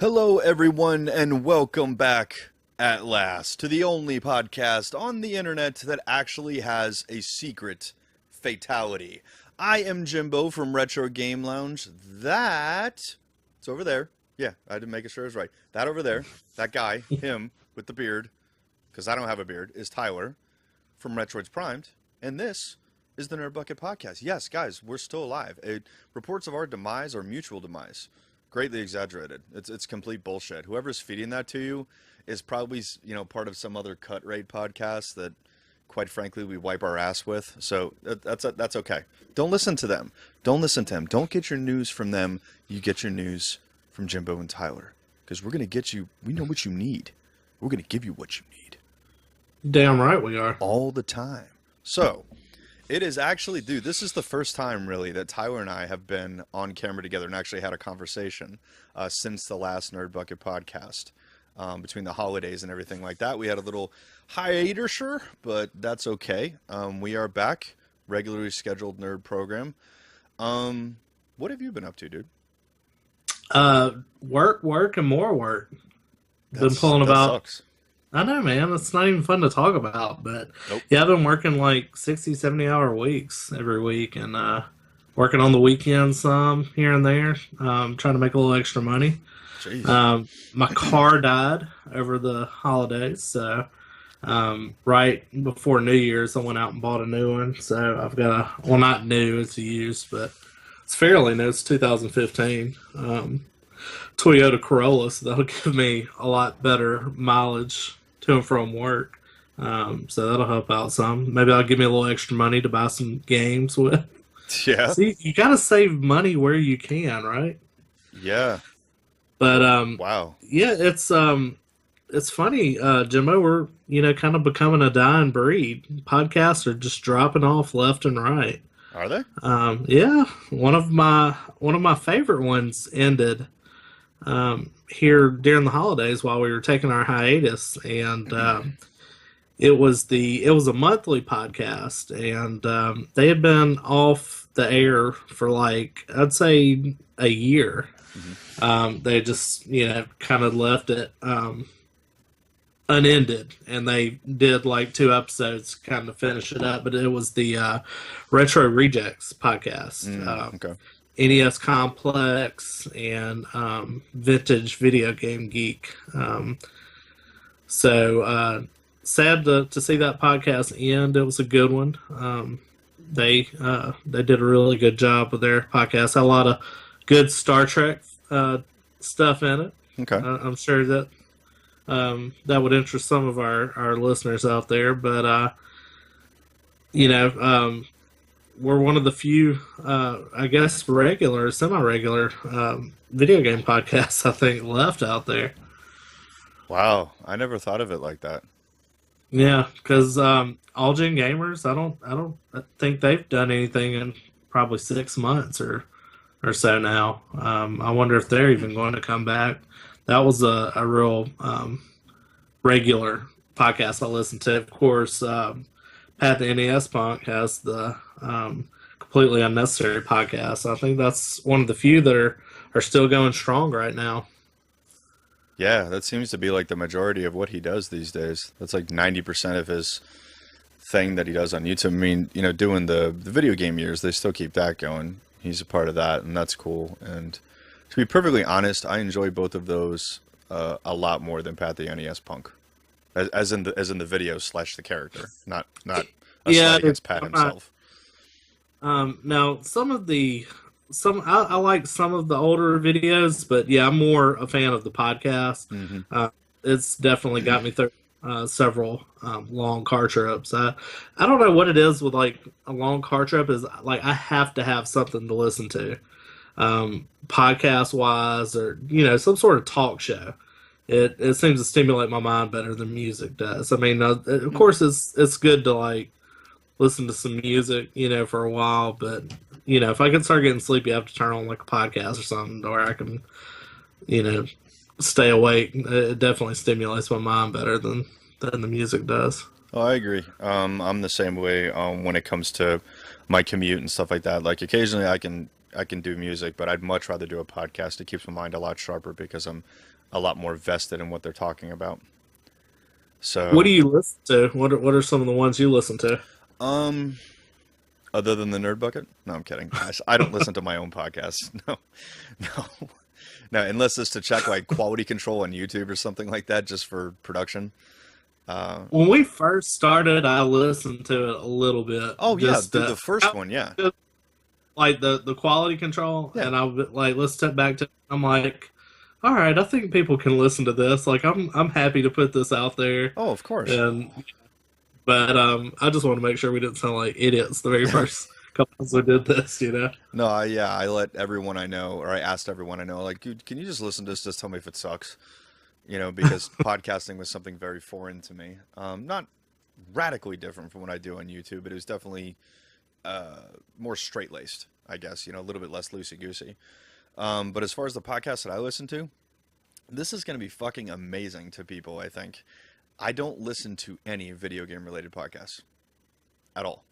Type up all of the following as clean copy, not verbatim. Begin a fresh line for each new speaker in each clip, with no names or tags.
Hello, everyone, and welcome back at last to the only podcast on the internet that actually has a secret fatality. I am Jimbo from Retro Game Lounge. It's over there. Yeah, I had to make sure it was right. That over there, that guy, him with the beard, because I don't have a beard, is Tyler from Retroids Primed, and this is the Nerd Bucket Podcast. Yes, guys, we're still alive. Reports of our demise, our mutual demise, greatly exaggerated. It's complete bullshit. Whoever's feeding that to you is probably, part of some other cut rate podcast that, quite frankly, we wipe our ass with. So that's okay. Don't listen to them. Don't listen to them. Don't get your news from them. You get your news from Jimbo and Tyler, because we're gonna get you. We know what you need. We're gonna give you what you need.
Damn right we are.
All the time. So, it is actually, dude, this is the first time, really, that Tyler and I have been on camera together and actually had a conversation since the last Nerd Bucket podcast. Between the holidays and everything like that, we had a little hiatus, sure, but that's okay. We are back, regularly scheduled nerd program. What have you been up to, dude?
Work, and more work. Been pulling about.
Sucks.
I know, man. It's not even fun to talk about, but
Nope.
yeah, I've been working like 60, 70-hour weeks every week, and working on the weekends some here and there, trying to make a little extra money.
Jeez.
My car died over the holidays, so right before New Year's, I went out and bought a new one. So I've got well, not new, it's used, but it's fairly new. It's 2015 Toyota Corolla, so that'll give me a lot better mileage to and from work. So that'll help out some. Maybe I'll give me a little extra money to buy some games with.
Yeah.
See, you got to save money where you can, right?
Yeah.
But
wow.
yeah, it's funny, Jimbo. We're kind of becoming a dying breed. Podcasts are just dropping off left and right.
Are they?
Yeah, one of my favorite ones ended here during the holidays while we were taking our hiatus, and it was a monthly podcast, and they had been off the air for like, I'd say, a year. Mm-hmm. They just kind of left it unended, and they did like 2 episodes kind of finish it up, but it was the Retro Rejects podcast.
Okay.
NES Complex and Vintage Video Game Geek. So sad to see that podcast end. It was a good one. They did a really good job with their podcast. Had a lot of good Star Trek stuff in it.
Okay.
I'm sure that that would interest some of our listeners out there, but we're one of the few, I guess, semi-regular video game podcasts I think left out there.
Wow, I never thought of it like that.
Yeah, because All Gen Gamers, I think they've done anything in probably 6 months or so now. I wonder if they're even going to come back. That was a real regular podcast I listened to. Of course, Pat the NES Punk has the Completely Unnecessary podcast. I think that's one of the few that are still going strong right now.
Yeah, that seems to be like the majority of what he does these days. That's like 90% of his thing that he does on YouTube. I mean, doing the video game years, they still keep that going. He's a part of that, and that's cool. And to be perfectly honest, I enjoy both of those a lot more than Pat the NES Punk, as in the video / the character, not a slight against Pat himself.
Now I like some of the older videos, but yeah, I'm more a fan of the podcast. Mm-hmm. It's definitely got me through several long car trips. I don't know what it is with like a long car trip, is like I have to have something to listen to, podcast wise, or some sort of talk show. It seems to stimulate my mind better than music does. I mean, of course it's good to like listen to some music, for a while, but if I can start getting sleepy, I have to turn on like a podcast or something where I can, stay awake. It definitely stimulates my mind better than the music does.
Oh, I agree. I'm the same way when it comes to my commute and stuff like that. Like occasionally I can do music, but I'd much rather do a podcast. It keeps my mind a lot sharper because I'm a lot more vested in what they're talking about. So,
What do you listen to? What are some of the ones you listen to?
um, other than the Nerd Bucket? No, I'm kidding. I don't listen to my own podcast. No, no, no, unless it's to check like quality control on YouTube or something like that, just for production. Uh,
When we first started, I listened to it a little bit,
oh yeah,
just
the first one, yeah,
like the quality control,
yeah.
and I would like let's step back to. I'm like, all right, I think people can listen to this. Like, I'm happy to put this out there,
Oh, of course.
and but I just want to make sure we didn't sound like idiots the very first couple times we did this, you know.
No, yeah, I let everyone I know, or I asked everyone I know, like, dude, can you just listen to this? Just tell me if it sucks, because podcasting was something very foreign to me. Not radically different from what I do on YouTube, but it was definitely more straight laced, I guess. A little bit less loosey goosey. But as far as the podcast that I listen to, this is going to be fucking amazing to people. I think I don't listen to any video game related podcasts at all.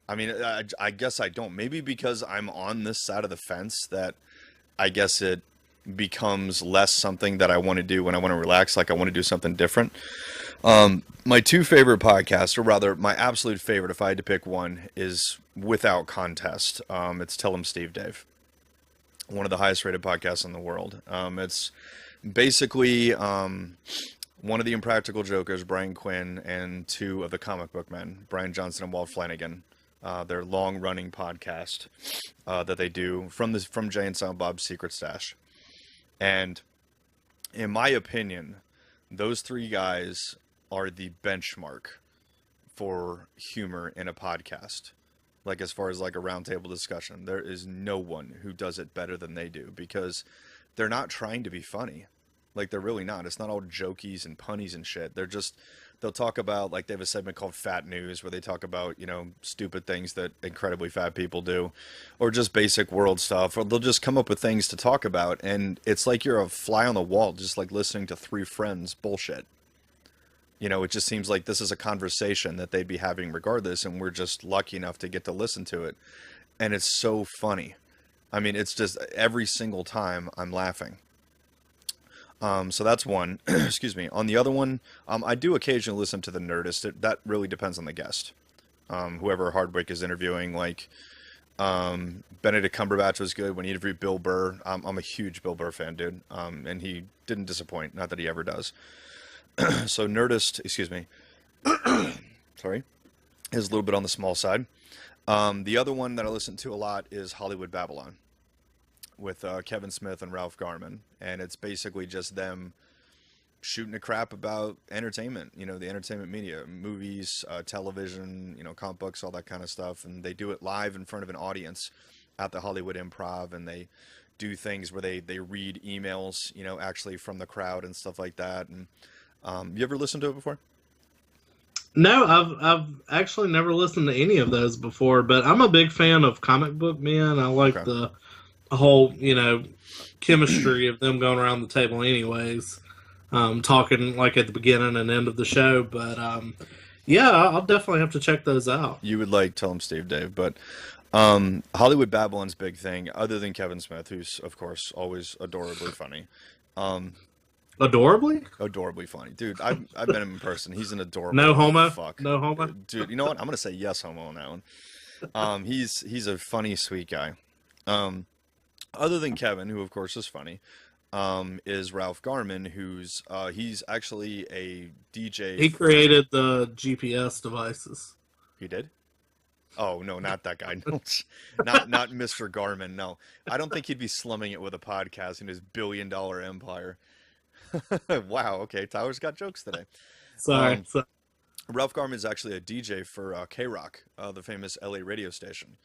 I mean, I guess I don't. Maybe because I'm on this side of the fence that I guess it becomes less something that I want to do when I want to relax, like I want to do something different. My two favorite podcasts, or rather my absolute favorite, if I had to pick one, is without contest. It's Tell 'em Steve Dave, one of the highest rated podcasts in the world. It's basically one of the Impractical Jokers, Brian Quinn, and two of the comic book men, Brian Johnson and Walt Flanagan. Their long-running podcast that they do from Jay and Silent Bob's Secret Stash. And in my opinion, those three guys are the benchmark for humor in a podcast. Like, as far as like a roundtable discussion, there is no one who does it better than they do, because they're not trying to be funny. Like, they're really not. It's not all jokies and punnies and shit. They'll talk about, like, they have a segment called Fat News where they talk about, stupid things that incredibly fat people do, or just basic world stuff, or they'll just come up with things to talk about, and it's like you're a fly on the wall, just like listening to three friends bullshit. It just seems like this is a conversation that they'd be having regardless, and we're just lucky enough to get to listen to it. And it's so funny. I mean, it's just every single time I'm laughing. So that's one. Excuse me. On the other one, I do occasionally listen to the Nerdist. That really depends on the guest. Whoever Hardwick is interviewing, like Benedict Cumberbatch was good when he interviewed Bill Burr. I'm a huge Bill Burr fan, dude. And he didn't disappoint. Not that he ever does. So Nerdist, excuse me, sorry, is a little bit on the small side. The other one that I listen to a lot is Hollywood Babylon, with Kevin Smith and Ralph Garman, and it's basically just them shooting a crap about entertainment, the entertainment media, movies, television, comic books, all that kind of stuff, and they do it live in front of an audience at the Hollywood Improv, and they do things where they read emails, actually from the crowd and stuff like that. And you ever listened to it before?
No, I've actually never listened to any of those before, but I'm a big fan of comic book men. I like the whole, chemistry of them going around the table anyways, talking like at the beginning and end of the show. But yeah, I'll definitely have to check those out.
You would like Tell 'em Steve Dave, but Hollywood Babylon's big thing, other than Kevin Smith, who's of course always adorably funny. Adorably funny, dude. I've met him in person. He's an adorable
no homo
fuck.
No homo,
dude. You know what? I'm gonna say yes homo on that one. He's a funny, sweet guy. Other than Kevin, who of course is funny, is Ralph Garman, who's he's actually a DJ.
He created the GPS devices.
He did? Oh no, not that guy. No, not Mr. Garman. No, I don't think he'd be slumming it with a podcast in his billion-dollar empire. Wow. Okay, Tyler's got jokes today.
Sorry.
Ralph Garman is actually a DJ for K-Rock, the famous LA radio station.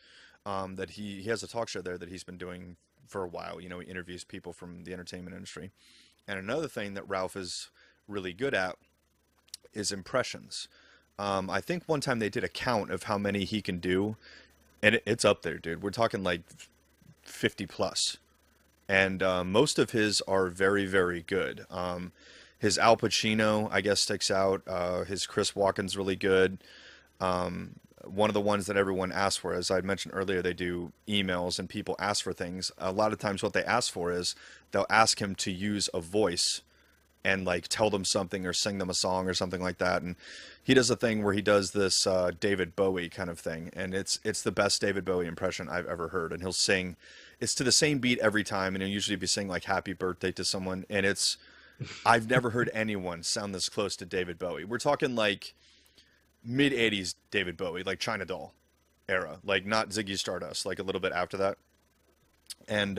That he has a talk show there that he's been doing for a while. He interviews people from the entertainment industry. And another thing that Ralph is really good at is impressions. I think one time they did a count of how many he can do, and it's up there, dude. We're talking like 50 plus. And most of his are very, very good. His Al Pacino, I guess, sticks out. His Chris Walken's really good. one of the ones that everyone asks for, as I mentioned earlier, they do emails and people ask for things. A lot of times what they ask for is they'll ask him to use a voice and like tell them something or sing them a song or something like that. And he does a thing where he does this David Bowie kind of thing, and it's the best David Bowie impression I've ever heard. And he'll sing, it's to the same beat every time, and he'll usually be saying like "Happy Birthday" to someone, and it's I've never heard anyone sound this close to David Bowie. We're talking like mid '80s David Bowie, like China Doll era, like not Ziggy Stardust, like a little bit after that. And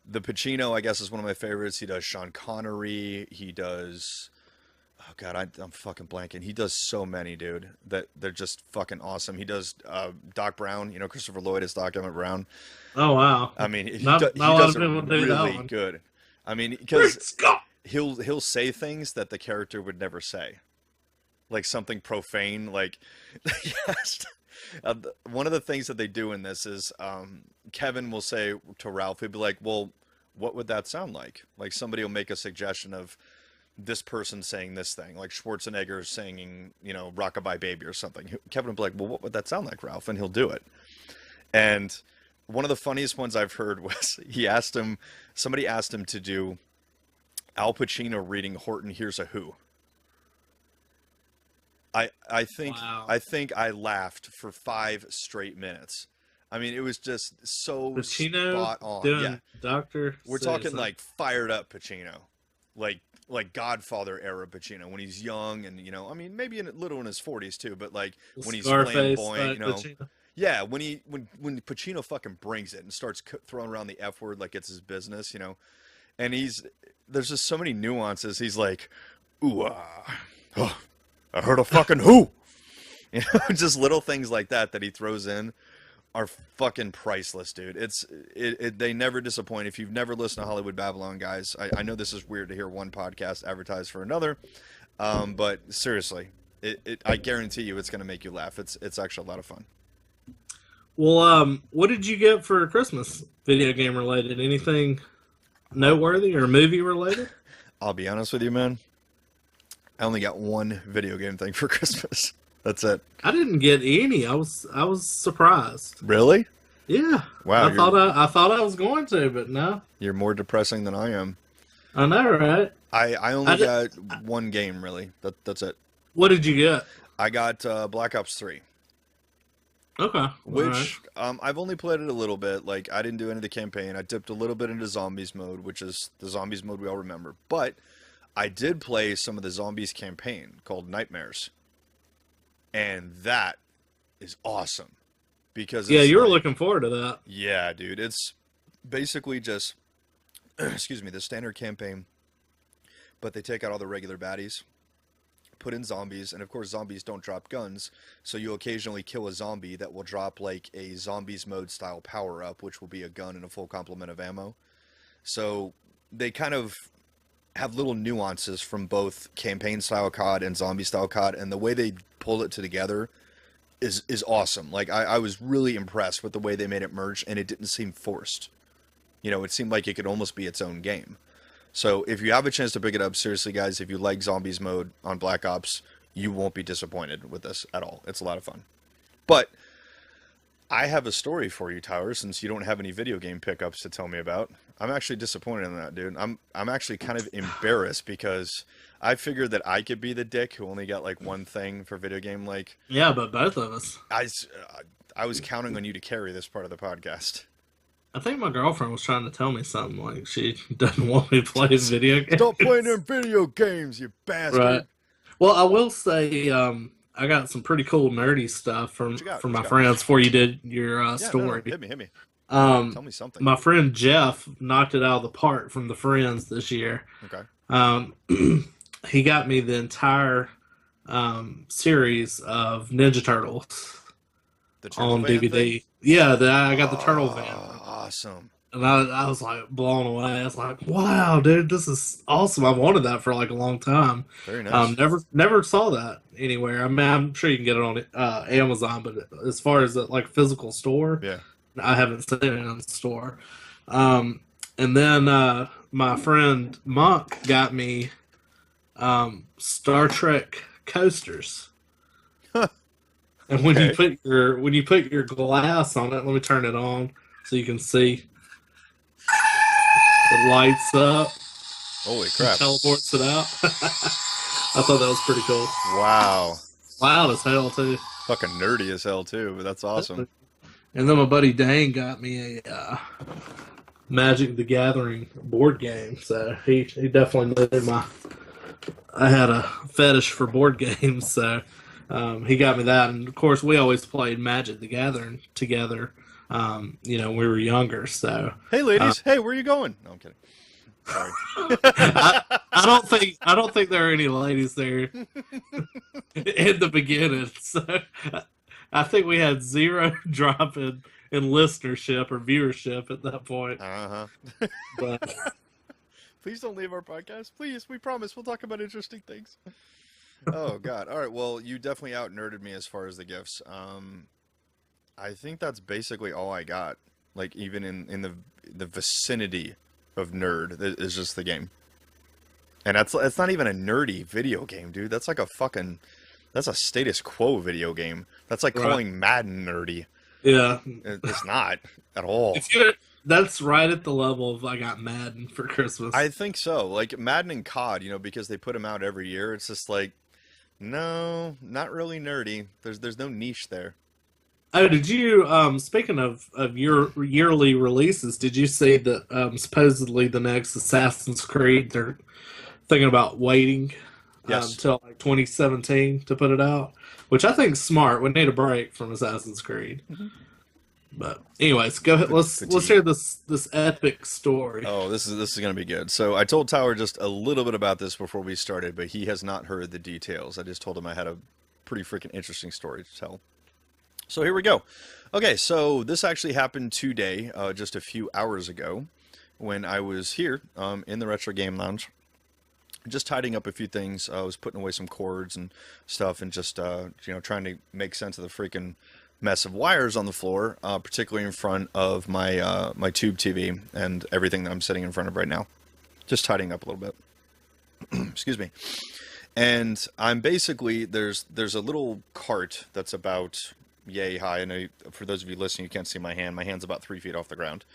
the Pacino, I guess, is one of my favorites. He does Sean Connery. He does, oh god, I'm fucking blanking. He does so many, dude, that they're just fucking awesome. He does Doc Brown, you know, Christopher Lloyd is Doc Emmett Brown.
Oh wow!
I mean, he
not
does it
do
really good. I mean, because he'll say things that the character would never say, like something profane, like yes. One of the things that they do in this is Kevin will say to Ralph, he'll be like, well, what would that sound like? Like somebody will make a suggestion of this person saying this thing, like Schwarzenegger singing, you know, Rockabye Baby or something. Kevin will be like, well, what would that sound like, Ralph? And he'll do it. And one of the funniest ones I've heard was somebody asked him to do Al Pacino reading Horton Hears a Who. I think
Wow.
I laughed for 5 straight minutes. I mean, it was just so
Pacino
spot on.
doing
Yeah,
Doctor.
we're talking like fired up Pacino, like Godfather era Pacino when he's young, and you know, I mean, maybe a little in his 40s too, but like when he's flamboyant, you know.
Pacino.
Yeah, when Pacino fucking brings it and starts throwing around the F word like it's his business, you know, and there's just so many nuances. He's like, ooh, oh, I heard a fucking who, you know, just little things like that he throws in are fucking priceless, dude. They never disappoint. If you've never listened to Hollywood Babylon, guys, I know this is weird to hear one podcast advertised for another, but seriously, I guarantee you it's gonna make you laugh. It's actually a lot of fun.
Well, what did you get for Christmas? Video game related? Anything noteworthy or movie related?
I'll be honest with you, man. I only got one video game thing for Christmas. That's it.
I didn't get any. I was surprised.
Really?
Yeah.
Wow.
I thought I was going to, but no.
You're more depressing than I am.
I know, right?
I only got one game, really. That's it.
What did you get?
I got Black Ops 3.
Okay.
Which I've only played it a little bit. Like, I didn't do any of the campaign. I dipped a little bit into Zombies mode, which is the Zombies mode we all remember. But I did play some of the Zombies campaign called Nightmares. And that is awesome. Because
yeah, you were looking forward to that.
Yeah, dude. It's basically just, excuse me, the standard campaign. But they take out all the regular baddies, put in zombies, and of course zombies don't drop guns, so you occasionally kill a zombie that will drop like a Zombies mode style power up, which will be a gun and a full complement of ammo. So they kind of have little nuances from both campaign style COD and zombie style COD, and the way they pulled it together is awesome. Like I was really impressed with the way they made it merge, and it didn't seem forced. You know, it seemed like it could almost be its own game. So if you have a chance to pick it up, seriously guys, if you like Zombies mode on Black Ops, you won't be disappointed with this at all. It's a lot of fun. But I have a story for you, Tyler, since you don't have any video game pickups to tell me about. I'm actually disappointed in that, dude. I'm actually kind of embarrassed because I figured that I could be the dick who only got like one thing for video game. Like,
yeah, but both of us.
I was counting on you to carry this part of the podcast.
I think my girlfriend was trying to tell me something, like she doesn't want me to play video games.
Stop playing them video games, you bastard.
Right. Well, I will say, I got some pretty cool nerdy stuff from my friends before you did your story.
No, hit me. Tell me something.
My friend Jeff knocked it out of the park from the Friends this year.
Okay.
He got me the entire series of Ninja Turtles on DVD. Thing? Yeah, I got the Turtle Van.
Awesome.
And I was like blown away. I was like, wow, dude, this is awesome. I've wanted that for like a long time.
Very nice.
Never saw that anywhere. I mean, I'm sure you can get it on Amazon, but as far as like physical store,
yeah,
I haven't seen it in the store. And then my friend Monk got me Star Trek coasters. And
Okay.
when you put your glass on it, let me turn it on so you can see. It lights up
Holy
and
crap.
teleports it out. I thought that was pretty cool.
Wow.
Loud as hell too.
Fucking nerdy as hell too, but that's awesome.
And then my buddy Dane got me a Magic the Gathering board game, so he definitely knew my I had a fetish for board games, so he got me that. And of course, we always played Magic the Gathering together. When we were younger. So
Hey
uh,
ladies, hey, where are you going? No, I'm kidding. Sorry.
I, I don't think there are any ladies there in the beginning. So I think we had zero drop in listenership or viewership at that point.
Uh-huh.
But
Please don't leave our podcast. Please, we promise we'll talk about interesting things. Oh God. All right. Well, you definitely out nerded me as far as the gifts. I think that's basically all I got. Like even in the vicinity of nerd is just the game. And that's not even a nerdy video game, dude. That's like that's a status quo video game. That's like
right,
calling Madden nerdy.
yeah,
It's not at all.
if you that's right at the level of I got Madden for Christmas.
I think so. Like Madden and COD, because they put them out every year. It's just like, no, not really nerdy. There's no niche there.
Oh, did you? Speaking of your yearly releases, did you see that supposedly the next Assassin's Creed they're thinking about waiting
Yes.
till like 2017 to put it out, which I think is smart. We need a break from Assassin's Creed.
Hmm.
But anyways, go ahead. Let's
Fatigue.
hear this epic story.
Oh, this is gonna be good. So I told Tower just a little bit about this before we started, but he has not heard the details. I just told him I had a pretty freaking interesting story to tell. So here we go. Okay, so this actually happened today, just a few hours ago, when I was here in the Retro Game Lounge, just tidying up a few things. I was putting away some cords and stuff, and just trying to make sense of the freaking mess of wires on the floor, particularly in front of my tube TV and everything that I'm sitting in front of right now. Just tidying up a little bit. Excuse me. And I'm basically there's a little cart that's about yay high. I know for those of you listening, you can't see my hand. My hand's about 3 feet off the ground.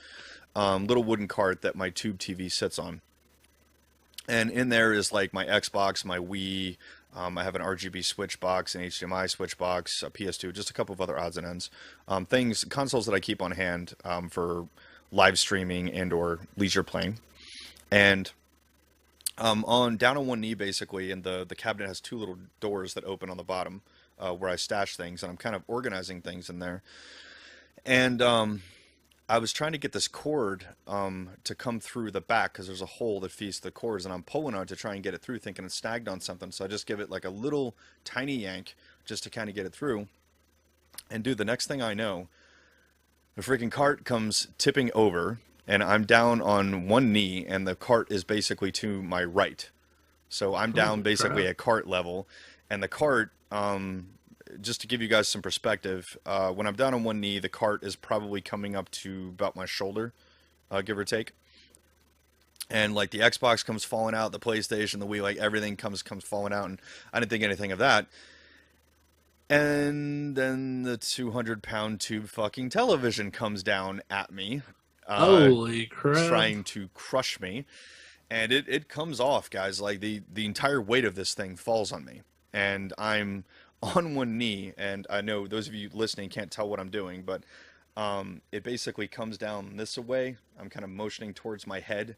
Little wooden cart that my tube TV sits on. And in there is like my Xbox, my Wii. I have an RGB switch box, an HDMI switch box, a PS2, just a couple of other odds and ends. Consoles that I keep on hand for live streaming and or leisure playing. And on down on one knee basically, and the cabinet has two little doors that open on the bottom where I stash things, and I'm kind of organizing things in there. And I was trying to get this cord to come through the back because there's a hole that feeds the cords, and I'm pulling on it to try and get it through, thinking it's snagged on something. So I just give it like a little tiny yank just to kind of get it through. And dude, the next thing I know, the freaking cart comes tipping over, and I'm down on one knee, and the cart is basically to my right. So I'm down
Holy
basically
crap.
at cart level, and the cart, just to give you guys some perspective, when I'm down on one knee, the cart is probably coming up to about my shoulder, give or take. And like the Xbox comes falling out, the PlayStation, the Wii, like everything comes falling out, and I didn't think anything of that. And then the 200-pound tube fucking television comes down at me, uh,
Holy crap!
trying to crush me. And it comes off, guys. Like the entire weight of this thing falls on me. And I'm on one knee, and I know those of you listening can't tell what I'm doing, but it basically comes down this way. I'm kind of motioning towards my head,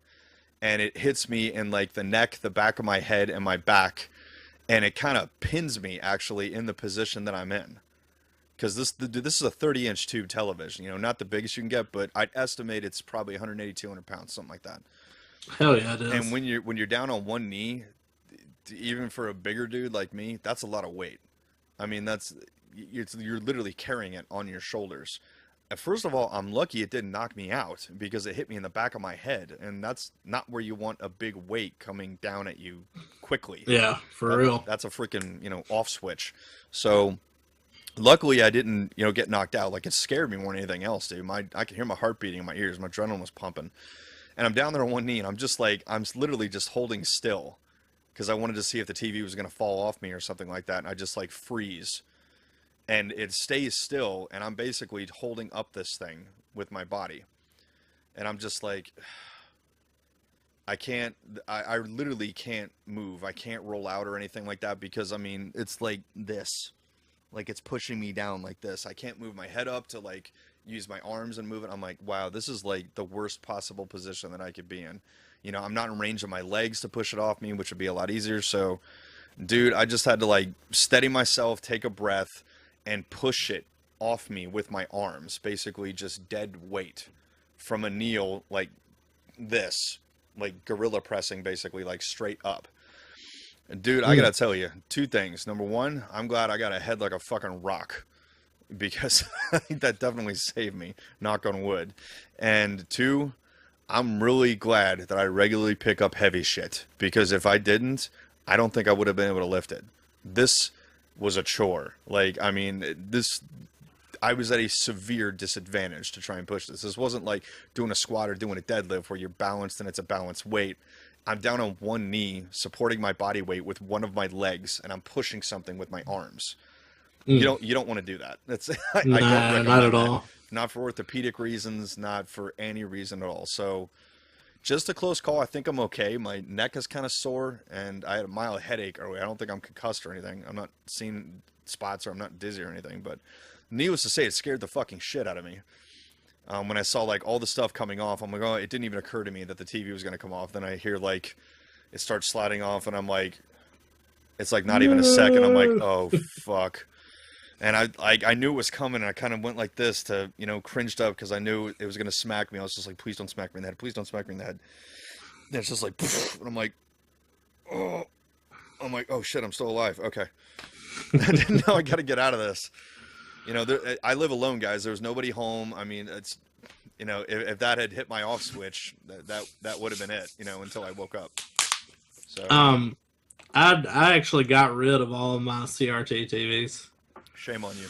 and it hits me in like the neck, the back of my head, and my back, and it kind of pins me actually in the position that I'm in. Because this is a 30-inch tube television, not the biggest you can get, but I'd estimate it's probably 180, 200 pounds, something like that.
Hell yeah, it
And
is.
when you're down on one knee, even for a bigger dude like me, that's a lot of weight. I mean, you're literally carrying it on your shoulders. First of all, I'm lucky it didn't knock me out because it hit me in the back of my head, and that's not where you want a big weight coming down at you quickly.
Yeah, for real.
That's a freaking off switch. So luckily I didn't get knocked out. Like it scared me more than anything else, dude. I could hear my heart beating in my ears. My adrenaline was pumping, and I'm down there on one knee, and I'm literally just holding still because I wanted to see if the TV was going to fall off me or something like that, and I just like freeze. and it stays still, and I'm basically holding up this thing with my body, and I'm just like, I can't, I literally can't move. I can't roll out or anything like that because, I mean, it's like this. Like, it's pushing me down like this. I can't move my head up to, like, use my arms and move it. I'm like, wow, this is, like, the worst possible position that I could be in. You know, I'm not in range of my legs to push it off me, which would be a lot easier. So, dude, I just had to, like, steady myself, take a breath, and push it off me with my arms. Basically, just dead weight from a kneel, like this. Like, gorilla pressing, basically, like, straight up. Dude, I gotta tell you, two things. Number one, I'm glad I got a head like a fucking rock because I think that definitely saved me, knock on wood. And two, I'm really glad that I regularly pick up heavy shit because if I didn't, I don't think I would have been able to lift it. This was a chore. Like, I mean, I was at a severe disadvantage to try and push this. This wasn't like doing a squat or doing a deadlift where you're balanced and it's a balanced weight. I'm down on one knee, supporting my body weight with one of my legs, and I'm pushing something with my arms. You don't want to do that. That's I don't recommend
not at
that.
all.
Not for orthopedic reasons, not for any reason at all. So, just a close call. I think I'm okay. My neck is kind of sore, and I had a mild headache earlier. I don't think I'm concussed or anything. I'm not seeing spots or I'm not dizzy or anything. But needless to say, it scared the fucking shit out of me. When I saw like all the stuff coming off, I'm like, oh, it didn't even occur to me that the TV was going to come off. Then I hear like it starts sliding off, and I'm like, it's like not even a second. I'm like, oh fuck. And I knew it was coming, and I kind of went like this to, you know, cringed up because I knew it was going to smack me. I was just like, please don't smack me in the head. Please don't smack me in the head. And it's just like, and I'm like, oh shit, I'm still alive. Okay. Now I got to get out of this. You know, I live alone, guys. There was nobody home. I mean, it's, you know, if that had hit my off switch, that would have been it, you know, until I woke up. So
I actually got rid of all of my CRT TVs.
Shame on you.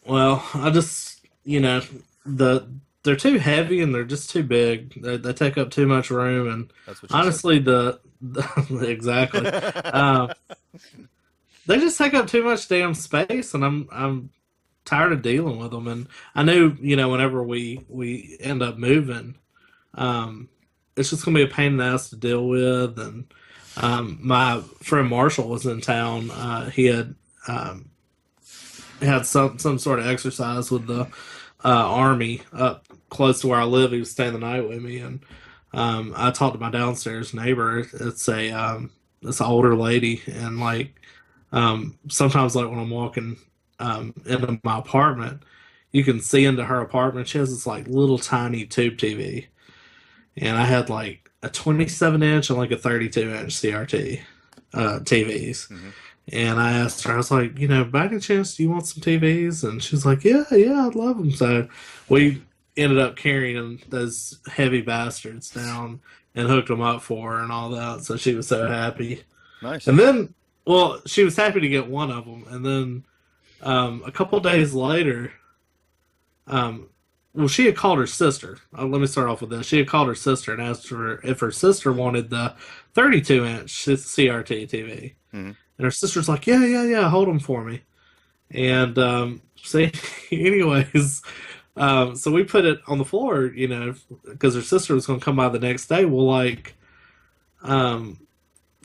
Well, I just, you know, they're too heavy and they're just too big. They take up too much room, and
That's what you
honestly, exactly. They just take up too much damn space, and I'm tired of dealing with them. And I knew, you know, whenever we end up moving, it's just gonna be a pain in the ass to deal with. And my friend Marshall was in town. He had some sort of exercise with the army up close to where I live. He was staying the night with me, and I talked to my downstairs neighbor. It's an older lady, and like sometimes, like when I'm walking into my apartment, you can see into her apartment. She has this like little tiny tube TV, and I had like a 27-inch and like a 32-inch CRT TVs. Mm-hmm. And I asked her, I was like, you know, by any chance, do you want some TVs? And she's like, yeah, I'd love them. So we ended up carrying those heavy bastards down and hooked them up for her and all that. So she was so happy.
Nice.
And then, well, she was happy to get one of them. And then a couple days later, well, she had called her sister. Let me start off with this. She had called her sister and asked her if her sister wanted the 32-inch CRT TV. Mm-hmm. And her sister's like, yeah, hold them for me. And see, anyways, so we put it on the floor, you know, because her sister was going to come by the next day. Well, like 3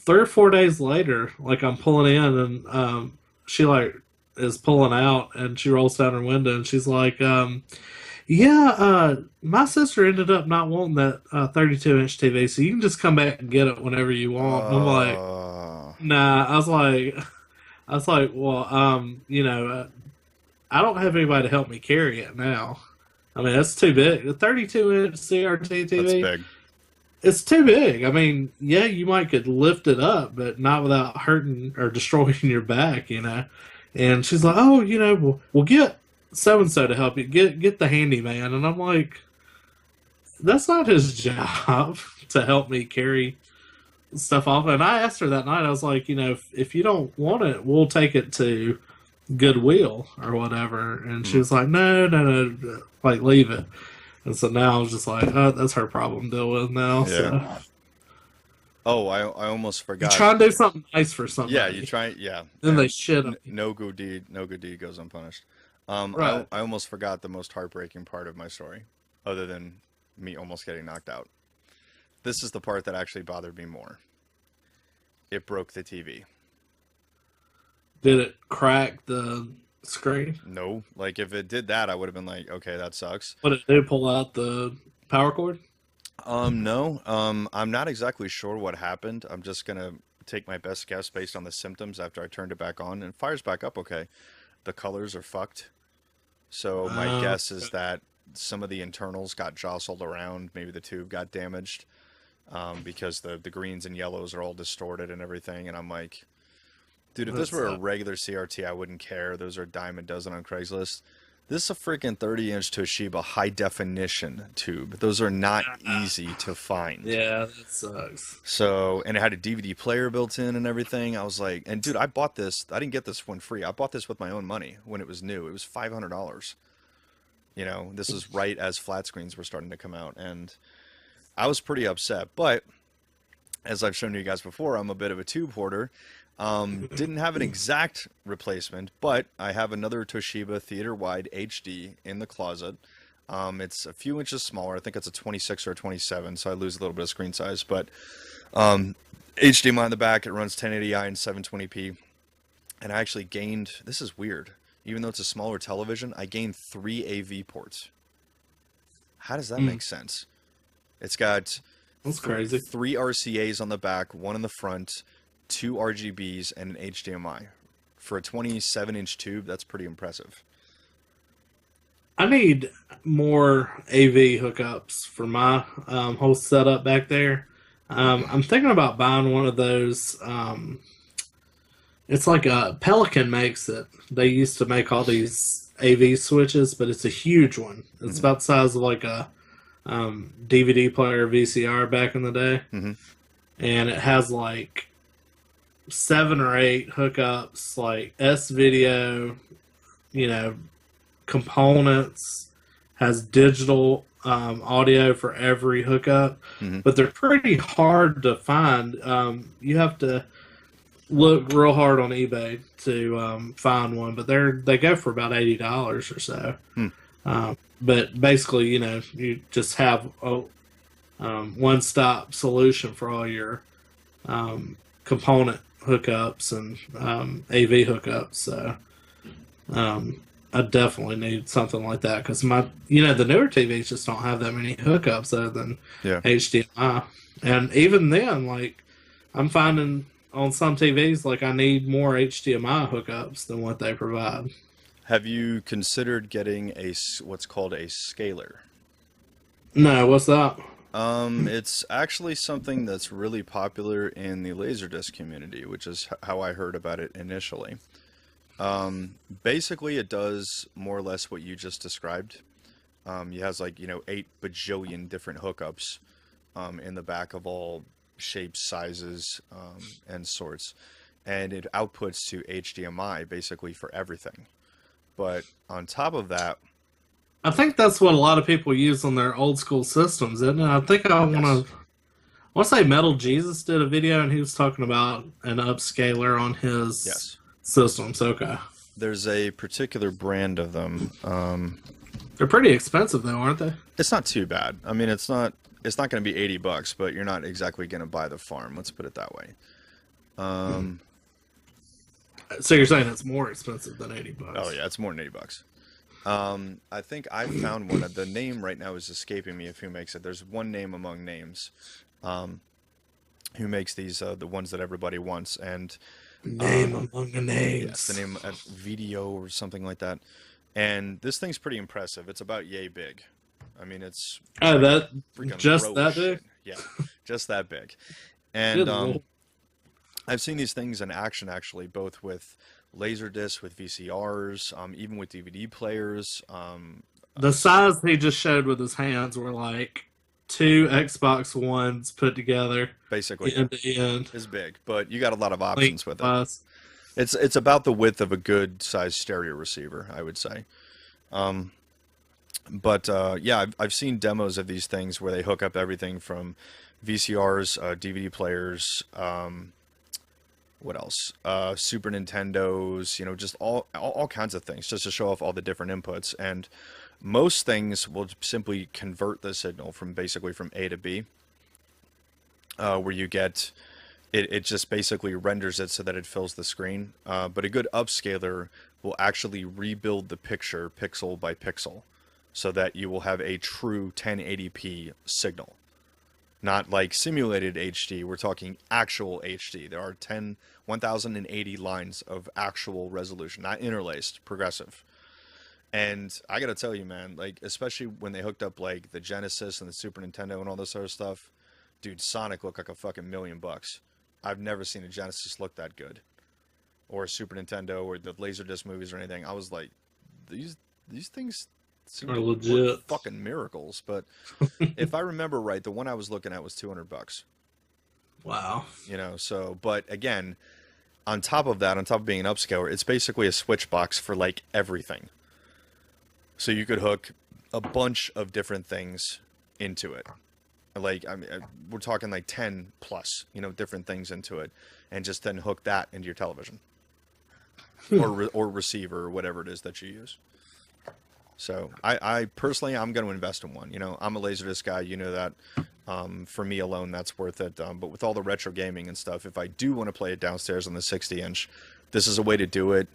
or 4 days later, like I'm pulling in, and she like is pulling out, and she rolls down her window, and she's like, my sister ended up not wanting that 32-inch TV, so you can just come back and get it whenever you want. And I'm like, nah. I was like, well, you know, I don't have anybody to help me carry it now. I mean, that's too big. The 32-inch CRT TV,
that's big.
It's too big. I mean, yeah, you might could lift it up, but not without hurting or destroying your back, you know. And she's like, oh, you know, we'll get so-and-so to help you. Get the handyman. And I'm like, that's not his job to help me carry stuff off. And I asked her that night, I was like, you know, if you don't want it, we'll take it to Goodwill or whatever. And she was like, no, like, leave it. And so now I was just like, oh, that's her problem to deal with now.
Yeah.
So.
Oh, I almost
You
forgot.
try and do something nice for
Yeah,
somebody,
you try. Yeah,
then they shit on you.
no good deed goes unpunished.
Right.
I almost forgot the most heartbreaking part of my story, other than me almost getting knocked out. This is the part that actually bothered me more. It broke the TV.
Did it crack the screen?
No, like if it did that, I would have been like, okay, that sucks.
What did it do? Pull out the power cord?
No, I'm not exactly sure what happened. I'm just gonna take my best guess based on the symptoms after I turned it back on, and it fires back up okay. The colors are fucked. So my guess is that some of the internals got jostled around. Maybe the tube got damaged because the greens and yellows are all distorted and everything. And I'm like, dude, if this were a regular CRT, I wouldn't care. Those are a dime a dozen on Craigslist. This is a freaking 30-inch Toshiba high definition tube. Those are not easy to find.
Yeah, that sucks.
So, and it had a DVD player built in and everything. I was like, and dude, I bought this. I didn't get this one free. I bought this with my own money when it was new. It was $500. You know, this is right as flat screens were starting to come out. And I was pretty upset. But as I've shown you guys before, I'm a bit of a tube hoarder. Didn't have an exact replacement, but I have another Toshiba theater-wide HD in the closet. It's a few inches smaller. I think it's a 26 or a 27, so I lose a little bit of screen size. But HDMI in the back, it runs 1080i and 720p. And I actually gained, this is weird, even though it's a smaller television, I gained 3 AV ports. How does that make sense? It's got
That's crazy.
3 RCAs on the back, 1 in the front, 2 RGBs, and an HDMI. For a 27-inch tube, that's pretty impressive.
I need more AV hookups for my whole setup back there. I'm thinking about buying one of those. It's like a Pelican makes it. They used to make all these AV switches, but it's a huge one. It's about the size of like a DVD player VCR back in the day. And it has like 7 or 8 hookups, like S-video, you know, components, has digital audio for every hookup, but they're pretty hard to find. You have to look real hard on eBay to find one, but they go for about $80 or so. But basically, you know, you just have a one-stop solution for all your component hookups and AV hookups. So I definitely need something like that because the newer TVs just don't have that many hookups other than HDMI. And even then, like, I'm finding on some TVs, like, I need more HDMI hookups than what they provide.
Have you considered getting what's called a scaler?
No, what's that?
It's actually something that's really popular in the Laserdisc community, which is how I heard about it initially. Basically, it does more or less what you just described. It has 8 bajillion different hookups in the back of all shapes, sizes, and sorts. And it outputs to HDMI basically for everything. But on top of that,
I think that's what a lot of people use on their old school systems, isn't it? I think I want to say Metal Jesus did a video and he was talking about an upscaler on his systems. Okay.
There's a particular brand of them.
They're pretty expensive though, aren't they?
It's not too bad. I mean, it's not going to be $80, but you're not exactly going to buy the farm. Let's put it that way.
So you're saying it's more expensive than $80?
Oh yeah, it's more than $80. I think I found one. The name right now is escaping me of who makes it. There's one name among names who makes these, the ones that everybody wants. And
name among the names.
Yes, the name Video or something like that. And this thing's pretty impressive. It's about yay big. I mean, it's
just that big?
Yeah, just that big. And I've seen these things in action, actually, both with Laserdisc, with VCRs, even with DVD players.
The size he just showed with his hands were like 2 Xbox Ones put together.
Basically,
end to end.
It's big, but you got a lot of options with it. It's about the width of a good size stereo receiver, I would say. But yeah, I've seen demos of these things where they hook up everything from VCRs, DVD players, what else? Super Nintendos, just all kinds of things, just to show off all the different inputs. And most things will simply convert the signal from basically from A to B, where you get it just basically renders it so that it fills the screen. But a good upscaler will actually rebuild the picture pixel by pixel, so that you will have a true 1080p signal. Not like simulated HD, we're talking actual HD. There are 1080 lines of actual resolution, not interlaced, progressive. And I gotta tell you, man, like, especially when they hooked up like the Genesis and the Super Nintendo and all this other stuff, dude, Sonic looked like a fucking $1,000,000. I've never seen a Genesis look that good. Or a Super Nintendo or the Laserdisc movies or anything. I was like, these things seem
Are
to
legit.
work fucking miracles. But if I remember right, the one I was looking at was $200.
Wow.
So, but again, on top of that, on top of being an upscaler, it's basically a switch box for like everything. So you could hook a bunch of different things into it. Like, I mean, we're talking like 10 plus, different things into it, and just then hook that into your television or receiver or whatever it is that you use. So I personally, I'm going to invest in one. I'm a Laserdisc guy. That. For me alone, that's worth it. But with all the retro gaming and stuff, if I do want to play it downstairs on the 60-inch, this is a way to do it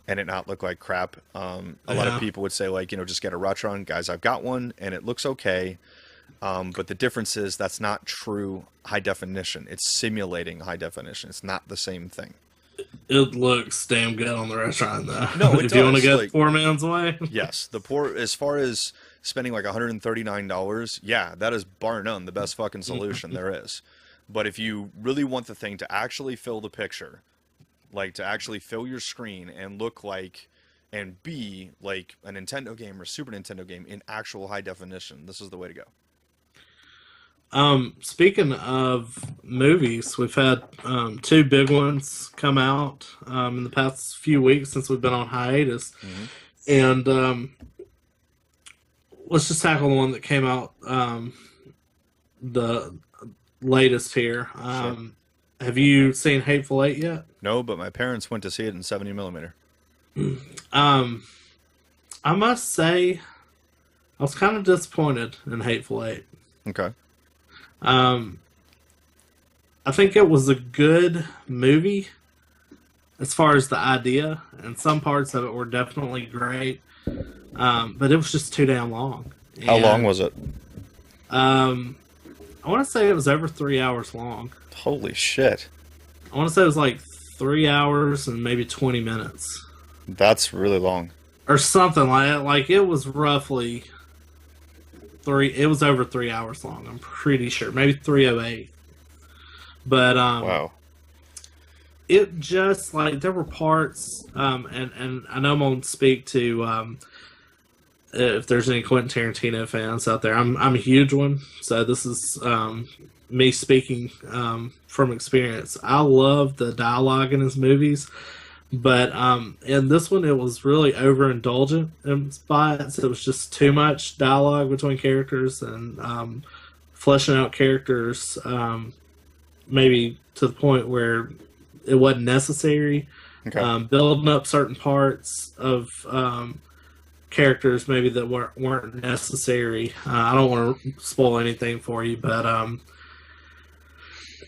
and it not look like crap. A lot of people would say, like, just get a Retron. Guys, I've got one and it looks okay. But the difference is that's not true high definition. It's simulating high definition. It's not the same thing.
It looks damn good on the restaurant, though.
No, it
if
does.
You want to get
like,
poor man's way.
Yes, as far as spending like $139, yeah, that is bar none the best fucking solution there is. But if you really want the thing to actually fill the picture, like to actually fill your screen and look like and be like a Nintendo game or Super Nintendo game in actual high definition, this is the way to go.
Speaking of movies, we've had two big ones come out in the past few weeks since we've been on hiatus. Mm-hmm. And let's just tackle the one that came out the latest here.
Sure.
Have you seen Hateful Eight yet?
No, but my parents went to see it in 70 millimeter.
I must say, I was kind of disappointed in Hateful Eight.
Okay.
I think it was a good movie as far as the idea, and some parts of it were definitely great. But it was just too damn long.
How long was it?
I want to say it was over 3 hours long.
Holy shit.
I want to say it was like 3 hours and maybe 20 minutes.
That's really long.
Or something like that. Like, it was roughly it was over 3 hours long, I'm pretty sure. Maybe 3:08. But
wow.
It just, like, there were parts, and I know I'm going to speak to if there's any Quentin Tarantino fans out there. I'm a huge one, so this is me speaking from experience. I love the dialogue in his movies, but in this one, it was really overindulgent in spots. It was just too much dialogue between characters and fleshing out characters, maybe to the point where it wasn't necessary. Okay. Building up certain parts of characters maybe that weren't necessary. I don't want to spoil anything for you, but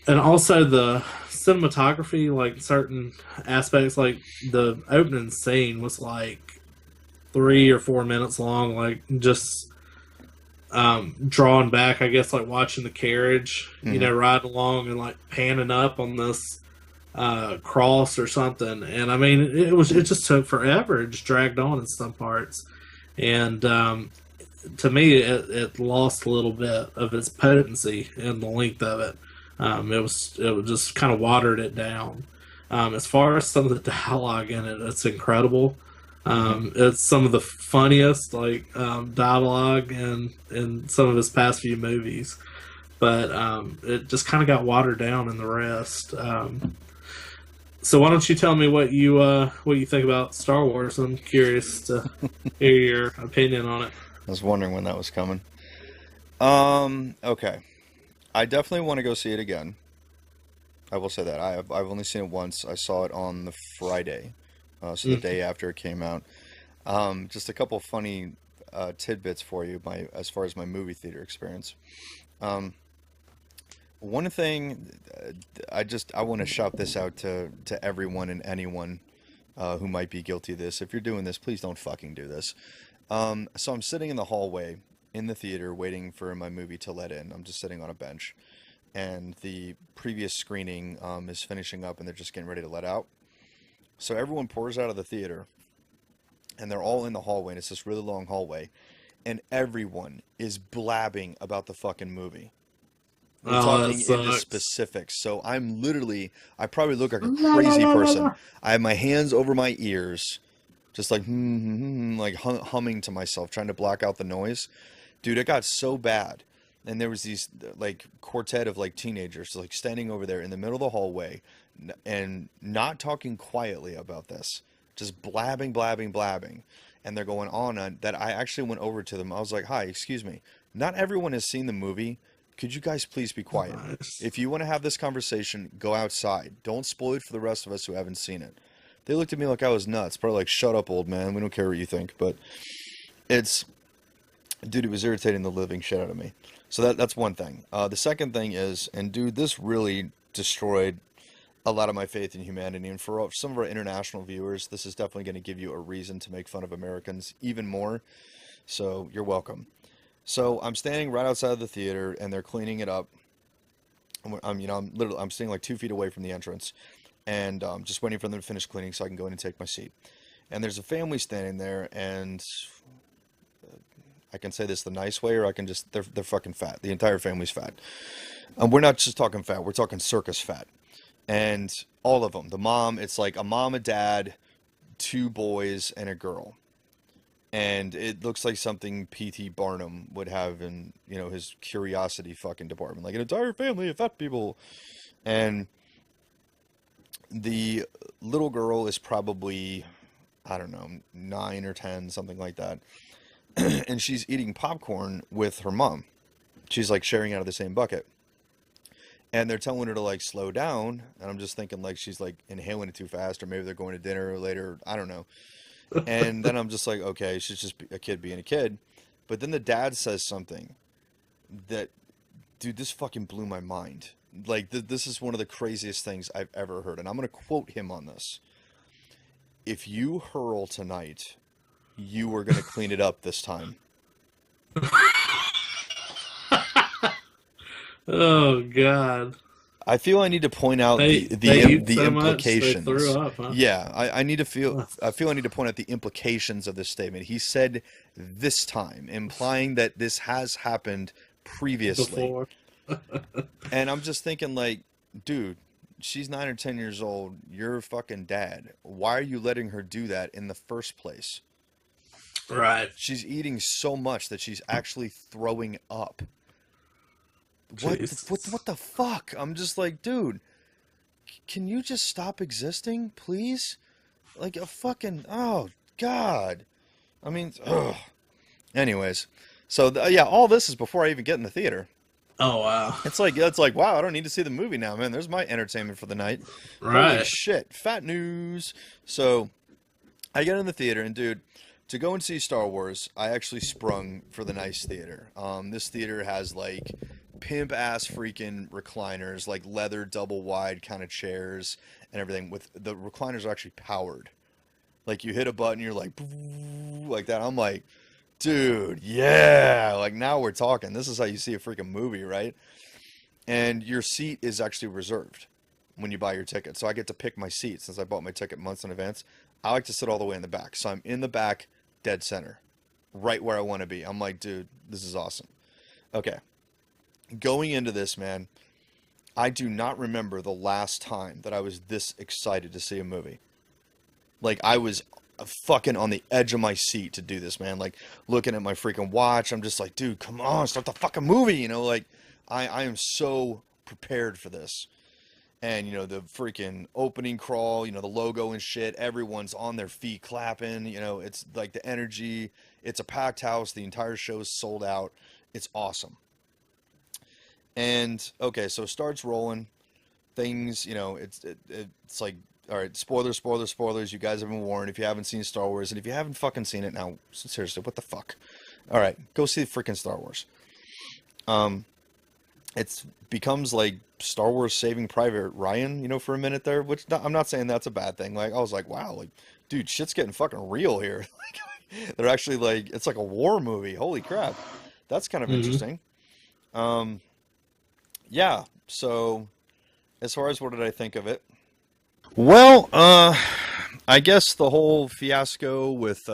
and also the cinematography, like certain aspects, like the opening scene was like 3 or 4 minutes long, like just drawn back, I guess, like watching the carriage, riding along and like panning up on this cross or something. And I mean, it just took forever. It just dragged on in some parts. And to me, it lost a little bit of its potency and the length of it. It just kind of watered it down. As far as some of the dialogue in it, it's incredible. It's some of the funniest dialogue in some of his past few movies, but it just kind of got watered down in the rest. So why don't you tell me what you think about Star Wars? I'm curious to hear your opinion on it.
I was wondering when that was coming. Okay. I definitely want to go see it again. I will say that I've only seen it once. I saw it on the Friday, so the
Mm.
day after it came out. Just a couple funny tidbits for you, my as far as my movie theater experience. Um, One thing I want to shout this out to everyone and anyone who might be guilty of this. If you're doing this, please don't fucking do this. So I'm sitting in the hallway in the theater waiting for my movie to let in. I'm just sitting on a bench, and the previous screening is finishing up, and they're just getting ready to let out. So everyone pours out of the theater, and they're all in the hallway, and it's this really long hallway, and everyone is blabbing about the fucking movie. We're
Oh, that
talking into
sucks.
specifics. So I'm literally, I probably look like a crazy person. I have my hands over my ears, just like, like humming to myself, trying to block out the noise. Dude, it got so bad. And there was these like quartet of like teenagers like standing over there in the middle of the hallway and not talking quietly about this, just blabbing, blabbing, blabbing. And they're going on that I actually went over to them. I was like, "Hi, excuse me. Not everyone has seen the movie. Could you guys please be quiet?
Nice.
If you want to have this conversation, go outside. Don't spoil it for the rest of us who haven't seen it." They looked at me like I was nuts. Probably like, "Shut up, old man. We don't care what you think." But it's, dude, it was irritating the living shit out of me. So that's one thing. The second thing is, and dude, this really destroyed a lot of my faith in humanity. And for some of our international viewers, this is definitely going to give you a reason to make fun of Americans even more. So you're welcome. So I'm standing right outside of the theater, and they're cleaning it up. I'm standing like 2 feet away from the entrance, and just waiting for them to finish cleaning so I can go in and take my seat. And there's a family standing there, and I can say this the nice way, or I can just they're fucking fat. The entire family's fat. We're not just talking fat; we're talking circus fat. And all of them. The mom, it's like a mom, a dad, two boys, and a girl. And it looks like something P.T. Barnum would have in, his curiosity fucking department, like an entire family of fat people. And the little girl is probably, I don't know, 9 or 10, something like that. And she's eating popcorn with her mom. She's like sharing out of the same bucket. And they're telling her to like slow down. And I'm just thinking like she's like inhaling it too fast, or maybe they're going to dinner later. I don't know. And then I'm just like, okay, she's just a kid being a kid. But then the dad says something that, dude, this fucking blew my mind. Like, this is one of the craziest things I've ever heard. And I'm going to quote him on this. "If you hurl tonight, you are going to clean it up this time."
Oh God.
I feel I need to point out
They
the
they eat
the
so much they threw
implications.
up, huh?
Yeah, I need to feel
Ugh.
I feel I need to point out the implications of this statement. He said "this time," implying that this has happened previously.
Before.
And I'm just thinking like, dude, she's 9 or 10 years old. You're a fucking dad. Why are you letting her do that in the first place?
Right.
She's eating so much that she's actually throwing up.
Jesus.
What the fuck? I'm just like, dude, can you just stop existing, please? Like a fucking, oh God. I mean, ugh. Anyways, so yeah, all this is before I even get in the theater.
Oh wow.
It's like wow, I don't need to see the movie now, man. There's my entertainment for the night. Holy
Right.
shit, fat news. So I get in the theater, and dude, to go and see Star Wars, I actually sprung for the nice theater. This theater has like pimp ass freaking recliners, like leather double wide kind of chairs and everything. With the recliners are actually powered. Like you hit a button, you're like that. I'm like, dude, yeah. Like now we're talking. This is how you see a freaking movie, right? And your seat is actually reserved when you buy your ticket. So I get to pick my seat since I bought my ticket months in advance. I like to sit all the way in the back. So I'm in the back, dead center, right where I want to be. I'm like, dude, this is awesome. Okay. Going into this, man, I do not remember the last time that I was this excited to see a movie. Like I was fucking on the edge of my seat to do this, man. Like looking at my freaking watch, I'm just like, dude, come on, start the fucking movie, like I am so prepared for this. And the freaking opening crawl, the logo and shit, everyone's on their feet clapping, it's like the energy, it's a packed house, the entire show's sold out. It's awesome. And okay, so it starts rolling. Things, it's like, all right, spoilers, spoilers, spoilers. You guys have been warned if you haven't seen Star Wars, and if you haven't fucking seen it now, seriously, what the fuck? All right, go see freaking Star Wars. It becomes like Star Wars Saving Private Ryan, for a minute there. Which I'm not saying that's a bad thing. Like I was like, wow, like, dude, shit's getting fucking real here. They're actually like, it's like a war movie. Holy crap, that's kind of interesting. Yeah. So, as far as what did I think of it? Well, I guess the whole fiasco with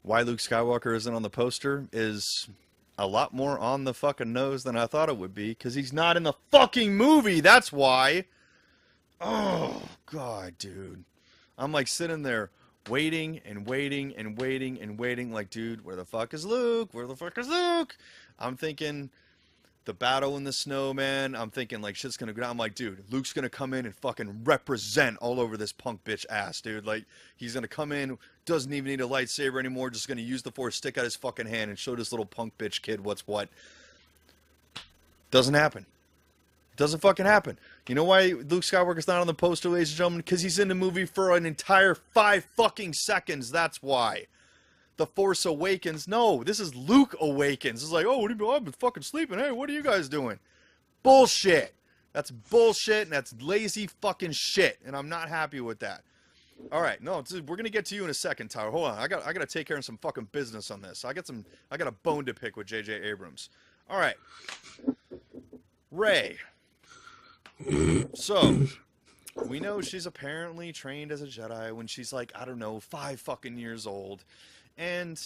why Luke Skywalker isn't on the poster is a lot more on the fucking nose than I thought it would be, because he's not in the fucking movie, that's why. Oh, God, dude. I'm like sitting there waiting and waiting and waiting and waiting, like, dude, where the fuck is Luke? Where the fuck is Luke? I'm thinking the battle in the snow, man. I'm thinking like shit's gonna go down. I'm like, dude, Luke's gonna come in and fucking represent all over this punk bitch ass, dude. Like, he's gonna come in, doesn't even need a lightsaber anymore, just gonna use the Force, stick out his fucking hand and show this little punk bitch kid what's what. Doesn't happen. Doesn't fucking happen. You know why Luke Skywalker's not on the poster, ladies and gentlemen? Because he's in the movie for an entire 5 fucking seconds. That's why. The Force Awakens. No, this is Luke Awakens. It's like, oh, what do you mean? I've been fucking sleeping. Hey, what are you guys doing? Bullshit. That's bullshit, and that's lazy fucking shit, and I'm not happy with that. All right, no, we're gonna get to you in a second, Tyler. Hold on, I gotta take care of some fucking business on this. I got a bone to pick with J.J. Abrams. All right, Rey. So, we know she's apparently trained as a Jedi when she's like, I don't know, 5 fucking years old. And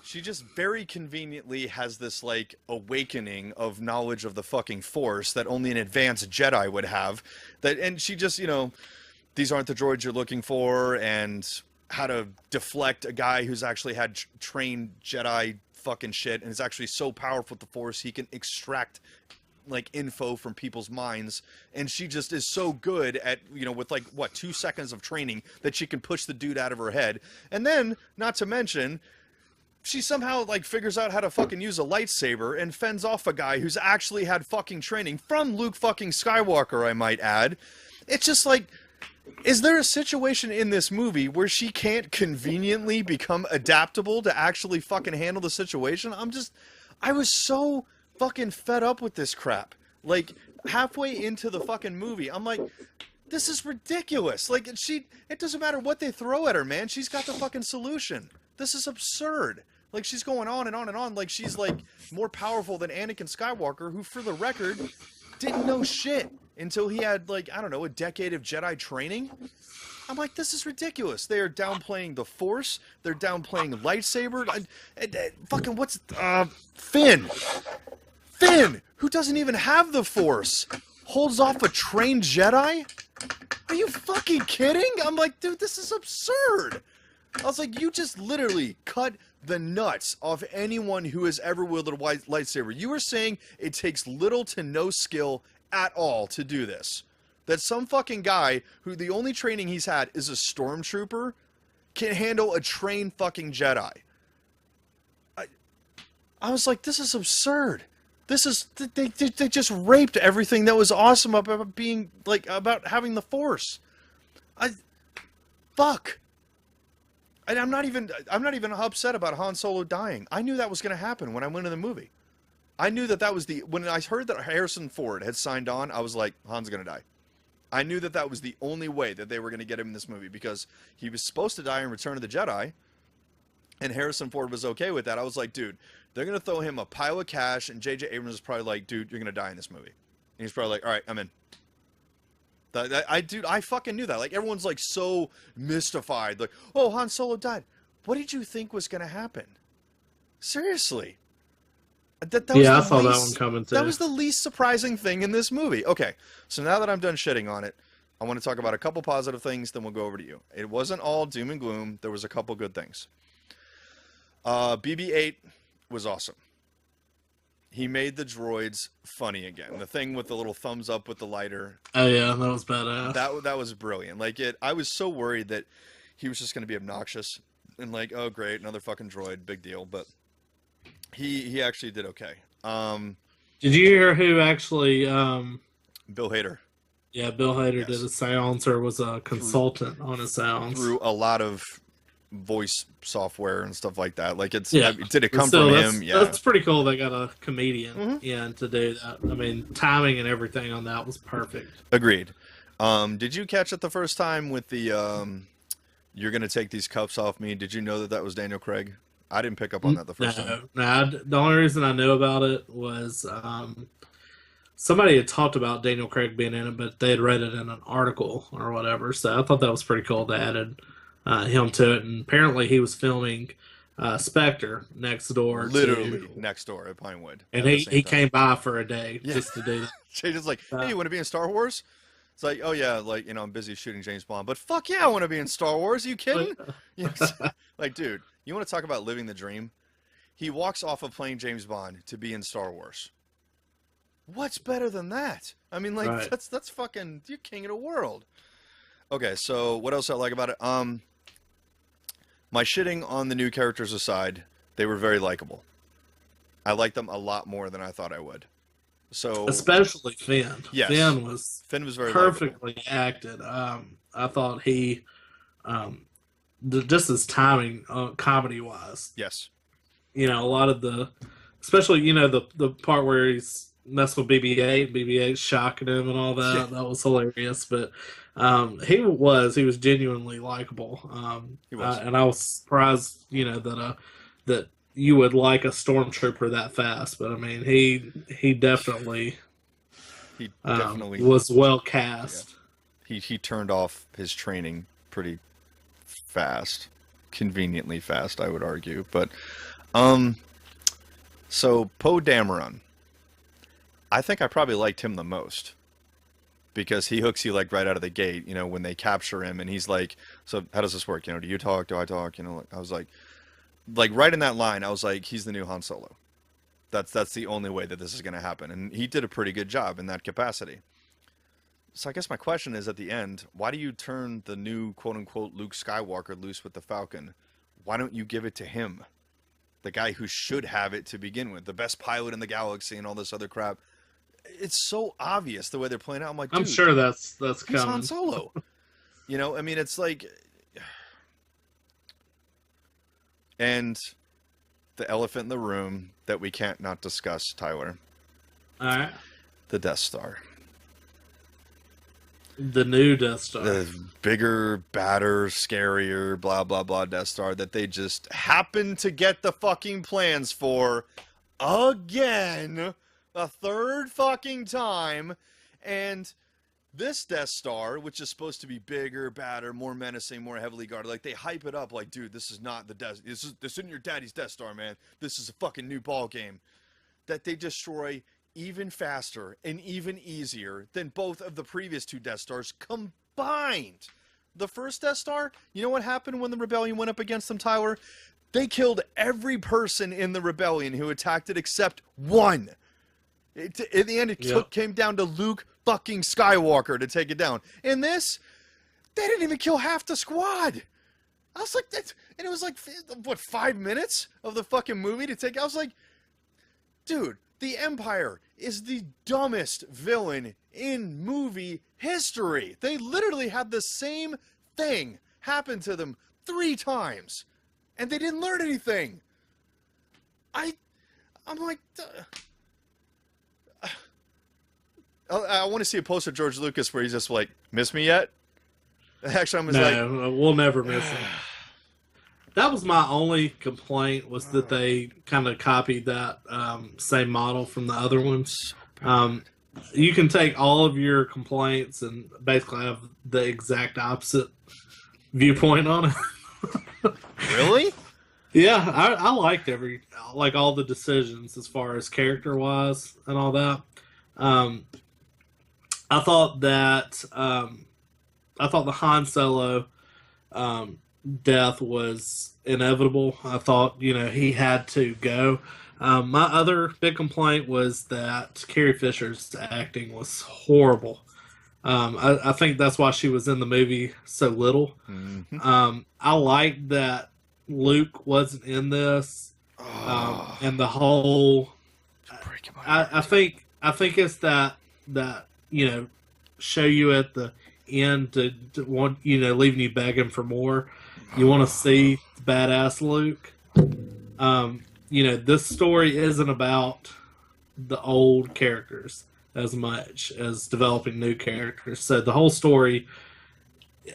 she just very conveniently has this, like, awakening of knowledge of the fucking Force that only an advanced Jedi would have. And she just, these aren't the droids you're looking for, and how to deflect a guy who's actually had trained Jedi fucking shit, and is actually so powerful with the Force, he can extract like info from people's minds, and she just is so good at, with like, what, 2 seconds of training that she can push the dude out of her head. And then, not to mention, she somehow like figures out how to fucking use a lightsaber and fends off a guy who's actually had fucking training from Luke fucking Skywalker, I might add. It's just like, is there a situation in this movie where she can't conveniently become adaptable to actually fucking handle the situation? I was so fucking fed up with this crap. Like, halfway into the fucking movie, I'm like, this is ridiculous. Like, it doesn't matter what they throw at her, man. She's got the fucking solution. This is absurd. Like, she's going on and on and on. Like, she's like more powerful than Anakin Skywalker, who, for the record, didn't know shit until he had, like, I don't know, a decade of Jedi training. I'm like, this is ridiculous. They are downplaying the Force. They're downplaying lightsaber. Fucking what's Finn? Finn, who doesn't even have the Force, holds off a trained Jedi? Are you fucking kidding? I'm like, dude, this is absurd. I was like, you just literally cut the nuts off anyone who has ever wielded a lightsaber. You were saying it takes little to no skill at all to do this. That some fucking guy who the only training he's had is a stormtrooper can handle a trained fucking Jedi. I was like, this is absurd. This is, they just raped everything that was awesome about being, like, about having the Force. Fuck. And I'm not even upset about Han Solo dying. I knew that was going to happen when I went to the movie. I knew that was when I heard that Harrison Ford had signed on, I was like, Han's going to die. I knew that was the only way that they were going to get him in this movie, because he was supposed to die in Return of the Jedi, and Harrison Ford was okay with that. I was like, dude, they're going to throw him a pile of cash, and J.J. Abrams is probably like, dude, you're going to die in this movie. And he's probably like, all right, I'm in. I fucking knew that. Like, everyone's like so mystified. Like, oh, Han Solo died. What did you think was going to happen? Seriously.
I saw that one coming too.
That was the least surprising thing in this movie. Okay, so now that I'm done shitting on it, I want to talk about a couple positive things, then we'll go over to you. It wasn't all doom and gloom. There was a couple good things. BB-8 was awesome. He made the droids funny again. The thing with the little thumbs up with the lighter.
Oh yeah, that was badass.
That was brilliant. Like, I was so worried that he was just going to be obnoxious and like, oh great, another fucking droid, big deal. But he actually did okay.
Did you hear who actually?
Bill Hader.
Yeah, Bill Hader did
Yes.
a seance or was a consultant on a seance.
Through a lot of voice software and stuff like that. Like it's
Yeah,
did it
but
come
still,
from
that's,
him? Yeah.
that's pretty cool. They got a comedian
Mhm.
in to do that. I mean, timing and everything on that was perfect.
Agreed. Did you catch it the first time with the you're gonna take these cuffs off me? Did you know that was Daniel Craig? I didn't pick up on that the first time.
No. The only reason I knew about it was somebody had talked about Daniel Craig being in it, but they had read it in an article or whatever. So I thought that was pretty cool. They added him to it, and apparently he was filming Spectre next door,
Literally next door at Pinewood.
and he came by for a day just to do that.
Jay just like, hey, you want to be in Star Wars? It's like, oh yeah, like I'm busy shooting James Bond, but fuck yeah, I want to be in Star Wars. Are you kidding? Like, dude, you want to talk about living the dream? He walks off of playing James Bond to be in Star Wars. What's better than that? I mean, like
Right.
that's fucking, you're king of the world. Okay, so what else I like about it? My shitting on the new characters aside, they were very likable. I liked them a lot more than I thought I would. So
Especially Finn.
Yes.
Finn
was very likable.
perfectly acted. I thought he, just his timing, comedy wise.
Yes.
You know, a lot of especially the part where he's messing with BB-8, BB-8 shocking him and all that.
Yeah.
That was hilarious. But he was genuinely likable.
He was.
And I was surprised, that you would like a stormtrooper that fast. But I mean, he definitely was well cast.
Yeah. He turned off his training pretty fast, conveniently fast, I would argue. But so Poe Dameron, I think I probably liked him the most because he hooks you like right out of the gate. You know, when they capture him, and he's like, "So how does this work? You know, do you talk? Do I talk?" You know, I was like right in that line, I was like, "He's the new Han Solo." That's the only way that this is going to happen, and he did a pretty good job in that capacity. So I guess my question is, at the end, why do you turn the new quote-unquote Luke Skywalker loose with the Falcon? Why don't you give it to him? The guy who should have it to begin with, the best pilot in the galaxy and all this other crap. It's so obvious the way they're playing out. I'm like, dude,
I'm sure that's
he's
coming.
Han Solo. You know, I mean, it's like... And the elephant in the room that we can't not discuss, Tyler.
All right.
The Death Star.
The new Death Star.
The bigger, badder, scarier, blah, blah, blah Death Star that they just happened to get the fucking plans for again, a third fucking time. And this Death Star, which is supposed to be bigger, badder, more menacing, more heavily guarded, like they hype it up like, dude, this is not the Death. This isn't your daddy's Death Star, man. This is a fucking new ball game that they destroy even faster and even easier than both of the previous two Death Stars combined. The first Death Star, you know what happened when the rebellion went up against them, Tyler? They killed every person in the rebellion who attacked it except one. In the end, it came down to Luke fucking Skywalker to take it down. In this, they didn't even kill half the squad. I was like, and it was like, what, 5 minutes of the fucking movie to take? I was like, dude, the Empire is the dumbest villain in movie history. They literally had the same thing happen to them 3 times, and they didn't learn anything. I'm like, I want to see a poster of George Lucas where he's just like, miss me yet? Actually,
we'll never miss him. That was my only complaint, was that they kind of copied that same model from the other ones. You can take all of your complaints and basically have the exact opposite viewpoint on it.
Really?
Yeah, I liked all the decisions as far as character wise and all that. I thought that the Han Solo death was inevitable. I thought, he had to go. My other big complaint was that Carrie Fisher's acting was horrible. I think that's why she was in the movie so little.
Mm-hmm.
I liked that Luke wasn't in this, and the whole I think it's that show you at the end to want leaving you begging for more. You want to see badass Luke. This story isn't about the old characters as much as developing new characters. So the whole story,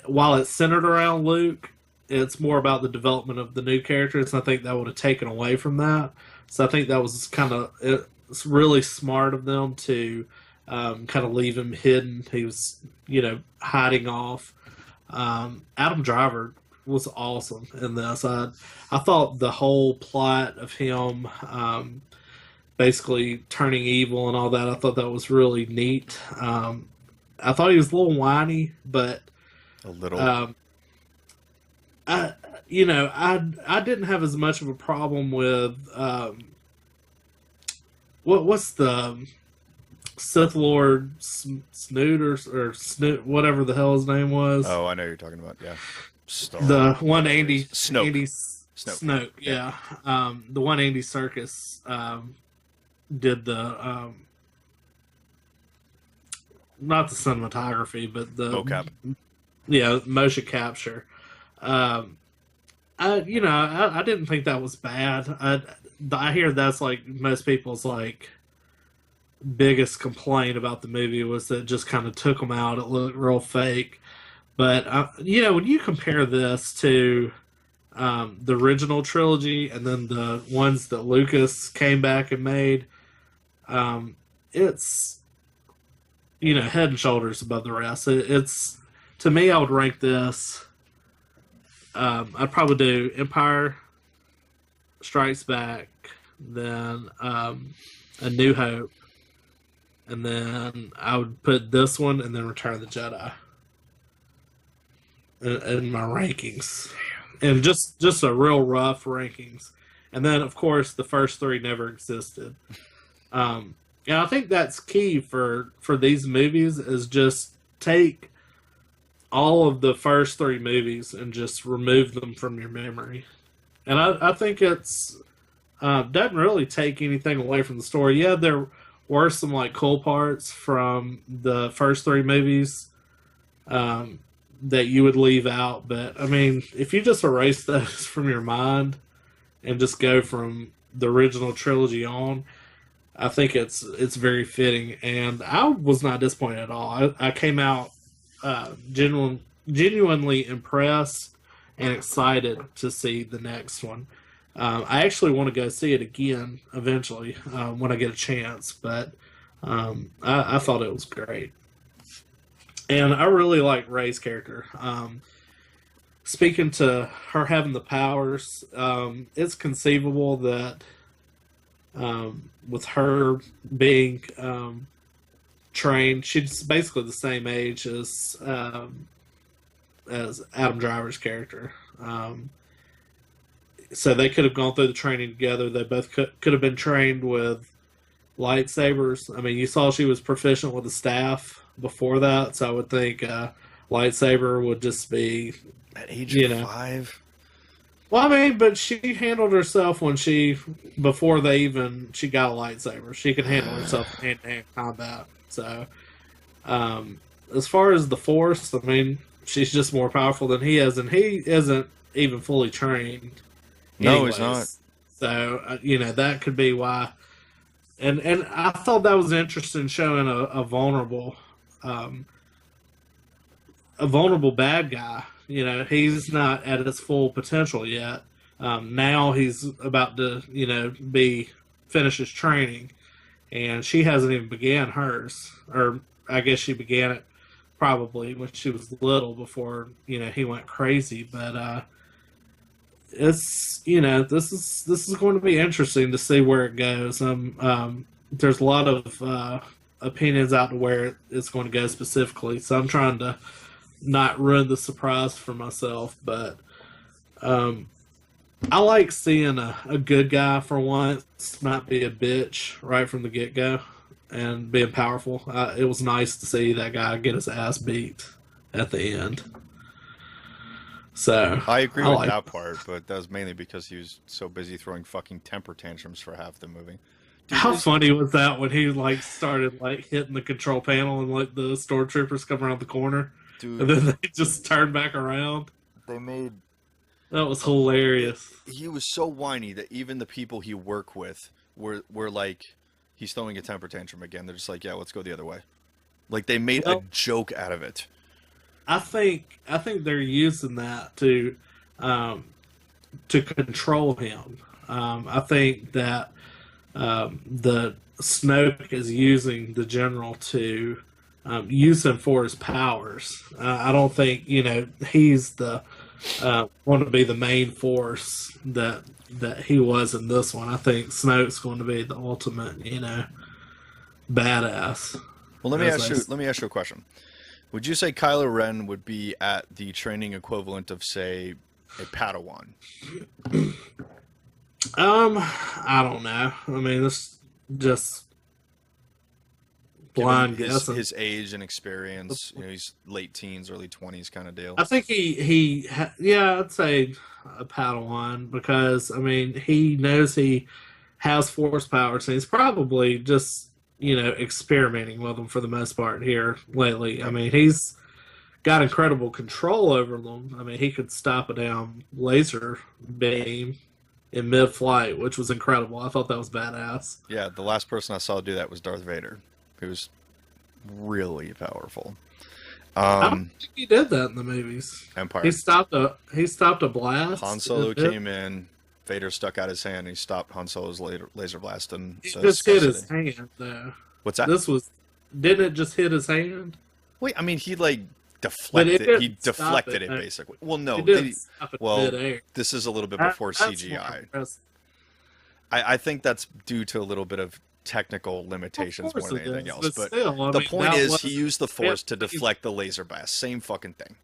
while it's centered around Luke, it's more about the development of the new characters. And I think that would have taken away from that. So I think that was it's really smart of them to kind of leave him hidden. He was, hiding off. Adam Driver was awesome in this. I thought the whole plot of him basically turning evil and all that, I thought that was really neat. I thought he was a little whiny, but
a little.
I didn't have as much of a problem with what's the Sith Lord Snoot or Snoot, whatever the hell his name was.
Oh, I know you're talking about. Yeah,
the one Andy
Snoke.
Yeah, the one Andy Serkis did the not the cinematography, but the
mocap.
Yeah, motion capture. I didn't think that was bad. I hear that's like most people's like biggest complaint about the movie was that it just kind of took them out. It looked real fake. But when you compare this to the original trilogy and then the ones that Lucas came back and made, it's head and shoulders above the rest. It's to me, I would rank this. I'd probably do Empire Strikes Back, then A New Hope, and then I would put this one and then Return of the Jedi in my rankings. And just a real rough rankings. And then, of course, the first three never existed. And I think that's key for these movies is just take all of the first three movies and just remove them from your memory. And I think it's doesn't really take anything away from the story. Yeah, there were some like cool parts from the first three movies that you would leave out, but I mean, if you just erase those from your mind and just go from the original trilogy on, I think it's very fitting. And I was not disappointed at all. I came out genuinely impressed and excited to see the next one. I actually want to go see it again eventually when I get a chance, but I thought it was great. And I really like Rey's character. Speaking to her having the powers, it's conceivable that with her being trained, she's basically the same age as Adam Driver's character. So they could have gone through the training together. They both could have been trained with lightsabers. I mean, you saw she was proficient with the staff before that, so I would think lightsaber would just be
at age of 5.
Well, I mean, but she handled herself before she got a lightsaber. She could handle herself in hand-to-hand combat. So, as far as the Force, I mean, she's just more powerful than he is, and he isn't even fully trained.
No, he's not.
So, that could be why. And I thought that was interesting, showing a vulnerable bad guy. He's not at his full potential yet. Now he's about to, finish his training, and she hasn't even began hers, or I guess she began it probably when she was little before, he went crazy. But it's, this is going to be interesting to see where it goes. There's a lot of opinions out to where it's going to go specifically, so I'm trying to not ruin the surprise for myself. But I like seeing a good guy for once not be a bitch right from the get-go and being powerful. It was nice to see that guy get his ass beat at the end. So
I agree with that part, but that was mainly because he was so busy throwing fucking temper tantrums for half the movie. Dude,
How funny was that when he like started like hitting the control panel and like the stormtroopers come around the corner, and then they just turned back around?
they made
That was hilarious.
he was so whiny that even the people he worked with were like, he's throwing a temper tantrum again. They're just like, yeah, let's go the other way. Like they made a joke out of it.
I think they're using that to control him. I think that the Snoke is using the general to use him for his powers. I don't think he's the going to be the main force that he was in this one. I think Snoke's going to be the ultimate, badass.
Well, let me ask you a question. Would you say Kylo Ren would be at the training equivalent of, say, a Padawan?
I don't know. I mean, it's just blind guessing.
His age and experience, he's late teens, early 20s kind of deal.
I think I'd say a Padawan, because I mean he knows he has force powers, and he's probably just experimenting with them for the most part here lately. I mean, he's got incredible control over them. I mean, he could stop a damn laser beam in mid-flight, which was incredible. I thought that was badass.
Yeah, the last person I saw do that was Darth Vader, who was really powerful.
I don't think he did that in the movies.
Empire.
He stopped a blast.
Han Solo came in. Vader stuck out his hand, and he stopped Han Solo's laser blast. And
he just hit his hand, though.
What's that?
Didn't it just hit his hand?
Wait, I mean, he deflected. He deflected it basically. Well, no. This is a little bit before CGI. I think that's due to a little bit of technical limitations more than anything else. But still, the point is, he used the Force to deflect the laser blast. Same fucking thing.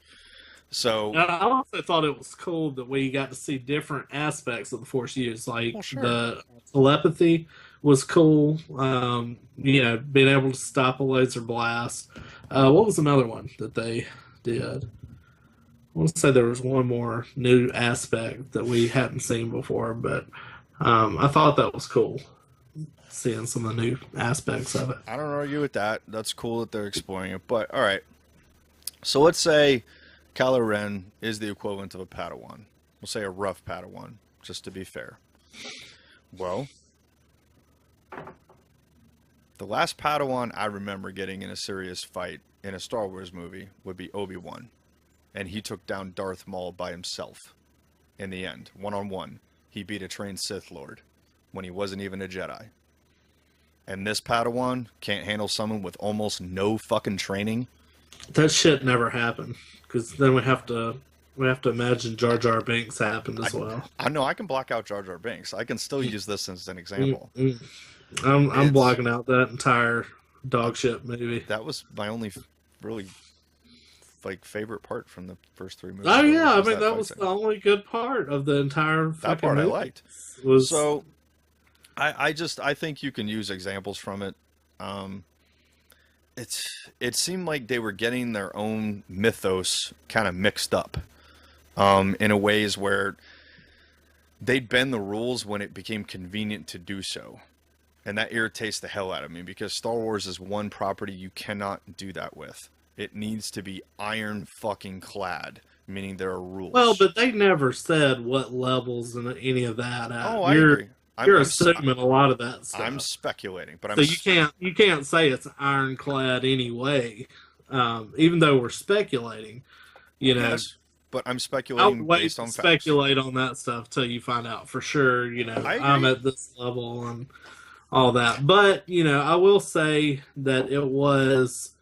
So
I also thought it was cool that we got to see different aspects of the Force use, like the telepathy was cool. Being able to stop a laser blast. What was another one that they did? I want to say there was one more new aspect that we hadn't seen before, but I thought that was cool, seeing some of the new aspects of it.
I don't argue with that. That's cool that they're exploring it. But all right, so let's say Kylo Ren is the equivalent of a Padawan. We'll say a rough Padawan, just to be fair. Well, the last Padawan I remember getting in a serious fight in a Star Wars movie would be Obi-Wan. And he took down Darth Maul by himself. In the end, one-on-one, he beat a trained Sith Lord when he wasn't even a Jedi. And this Padawan can't handle someone with almost no fucking training.
That shit never happened, because then we have to imagine Jar Jar Binks happened as well.
I know I can block out Jar Jar Binks. I can still use this as an example.
I'm blocking out that entire dog shit movie.
That was my only really favorite part from the first three movies.
Oh yeah, I mean that was the only good part of the entire.
That part
movie.
I liked. So, I think you can use examples from it. It seemed like they were getting their own mythos kind of mixed up, in a ways where they'd bend the rules when it became convenient to do so. And that irritates the hell out of me, because Star Wars is one property you cannot do that with. It needs to be iron fucking clad, meaning there are rules.
Well, but they never said what levels and any of that.
Oh, I agree.
You're assuming a lot of that stuff.
I'm speculating, but
you can't say it's ironclad anyway, even though we're speculating. Yes,
but I'm speculating based on facts.
Speculate on that stuff till you find out for sure. I'm at this level and all that. But I will say that it was.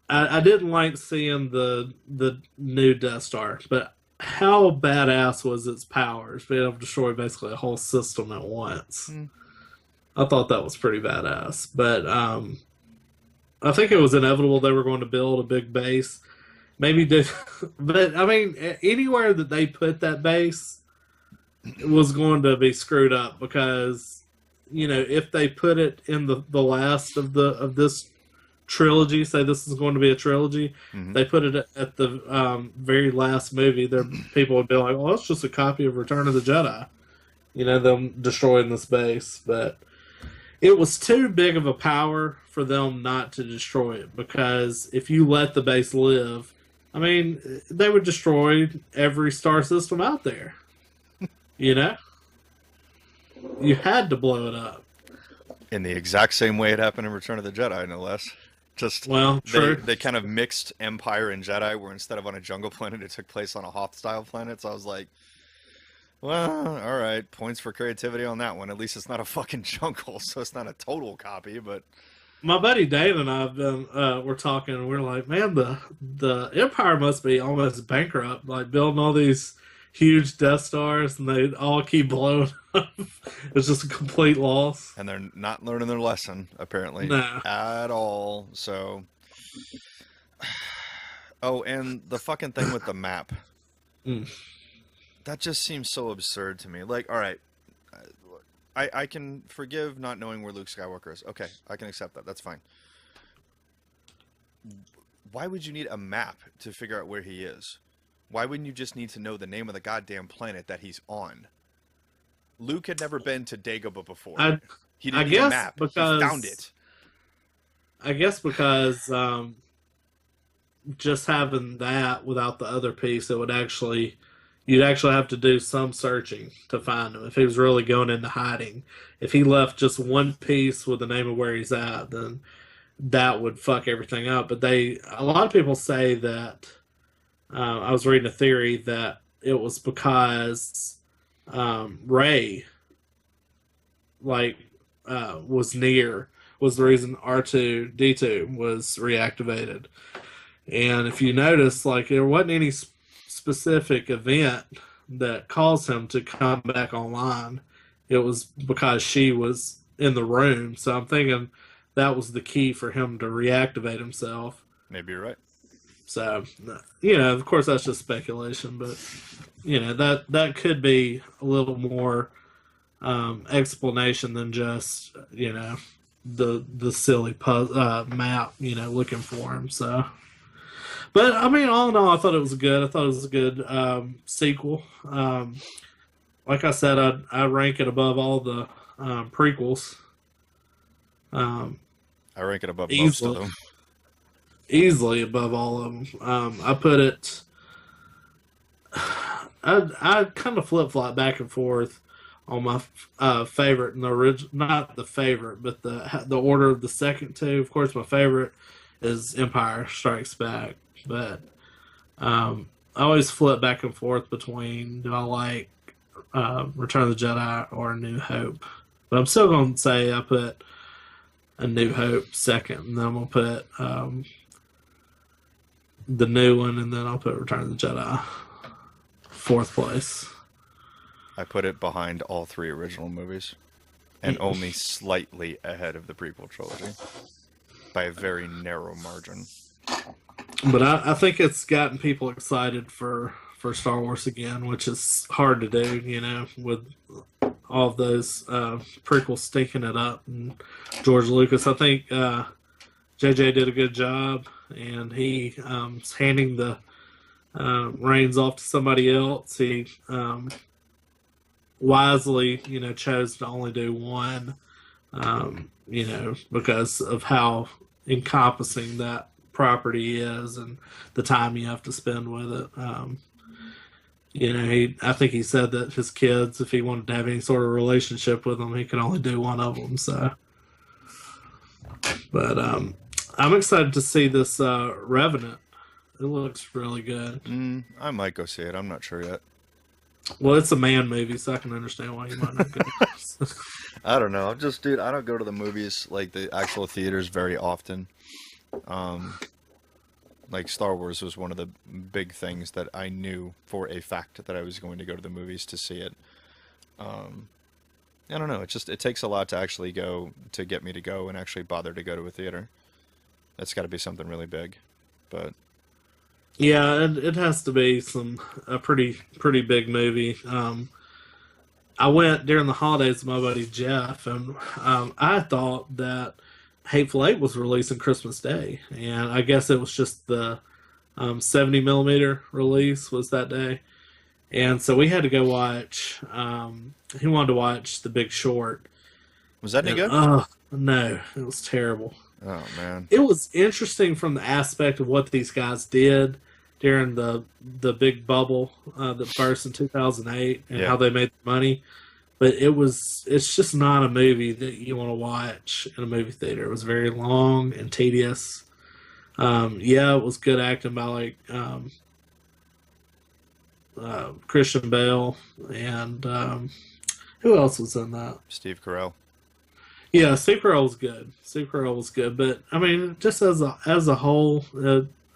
I didn't like seeing the new Death Star, but how badass was its powers, being able to destroy basically a whole system at once. I thought that was pretty badass. But I think it was inevitable they were going to build a big base. But I mean, anywhere that they put that base was going to be screwed up, because if they put it in the last of this trilogy, say this is going to be a trilogy, they put it at the very last movie, there people would be like, well, it's just a copy of Return of the Jedi, them destroying this base. But it was too big of a power for them not to destroy it, because if you let the base live, I mean, they would destroy every star system out there. You know? You had to blow it up.
In the exact same way it happened in Return of the Jedi, no less. Just
Well, true.
they kind of mixed Empire and Jedi, where instead of on a jungle planet, it took place on a Hoth-style planet. So I was like, well, all right, points for creativity on that one. At least it's not a fucking jungle, so it's not a total copy. But
My buddy Dave and I have been we're talking, and we're like, man, the Empire must be almost bankrupt, like building all these huge Death Stars, and they all keep blowing up. It's just a complete loss.
and they're not learning their lesson apparently
No.
at all. So, oh, and the fucking thing with the map.
Mm.
That just seems so absurd to me. Like, all right, I can forgive not knowing where Luke Skywalker is. Okay, I can accept that. That's fine. Why would you need a map to figure out where he is? Why wouldn't you just need to know the name of the goddamn planet that he's on? Luke had never been to Dagobah before. He didn't need a map.
Because
he found it.
I guess because just having that without the other piece, you'd actually have to do some searching to find him if he was really going into hiding. If he left just one piece with the name of where he's at, then that would fuck everything up. But a lot of people say that I was reading a theory that it was because Rey was the reason R2-D2 was reactivated. And if you notice, there wasn't any specific event that caused him to come back online. It was because she was in the room. So I'm thinking that was the key for him to reactivate himself.
Maybe you're right.
So, of course that's just speculation, but that could be a little more explanation than just the silly map looking for him. So, but I mean, all in all, I thought it was good. I thought it was a good sequel. Like I said, I rank it above all the prequels.
I rank it above
easily,
most of them.
Easily above all of them. I put it. I kind of flip flop back and forth on my favorite and the original. Not the favorite, but the order of the second two. Of course, my favorite is Empire Strikes Back, but I always flip back and forth between do I like Return of the Jedi or A New Hope. But I'm still going to say I put A New Hope second, and then I'm going to put the new one, and then I'll put Return of the Jedi fourth place.
I put it behind all three original movies, and only slightly ahead of the prequel trilogy by a very narrow margin.
But I think it's gotten people excited for Star Wars again, which is hard to do, with all of those prequels stinking it up. And George Lucas, I think JJ did a good job, and he is handing the reins off to somebody else. He wisely, chose to only do one, because of how encompassing that property is and the time you have to spend with it. I think he said that his kids, if he wanted to have any sort of relationship with them, he could only do one of them. So, but I'm excited to see this Revenant. It looks really good.
I might go see it. I'm not sure yet.
Well, it's a man movie, so I can understand why you might not go.
I don't know. Dude, I don't go to the movies, like the actual theaters, very often. Like Star Wars was one of the big things that I knew for a fact that I was going to go to the movies to see it. I don't know. It takes a lot to actually go to get me to go and actually bother to go to a theater. That's got to be something really big, but
yeah, it has to be a pretty big movie. I went during the holidays with my buddy Jeff, and I thought that Hateful Eight was released on Christmas Day, and I guess it was just the 70 millimeter release was that day, and so we had to go watch. He wanted to watch The Big Short,
Was that any good?
No, it was terrible.
Oh man.
It was interesting from the aspect of what these guys did during the big bubble that burst in 2008 and how they made money. But it's just not a movie that you want to watch in a movie theater. It was very long and tedious. It was good acting by Christian Bale and who else was in that?
Steve Carell.
Yeah, Steve Carell was good. Steve Carell was good, but I mean, just as a whole,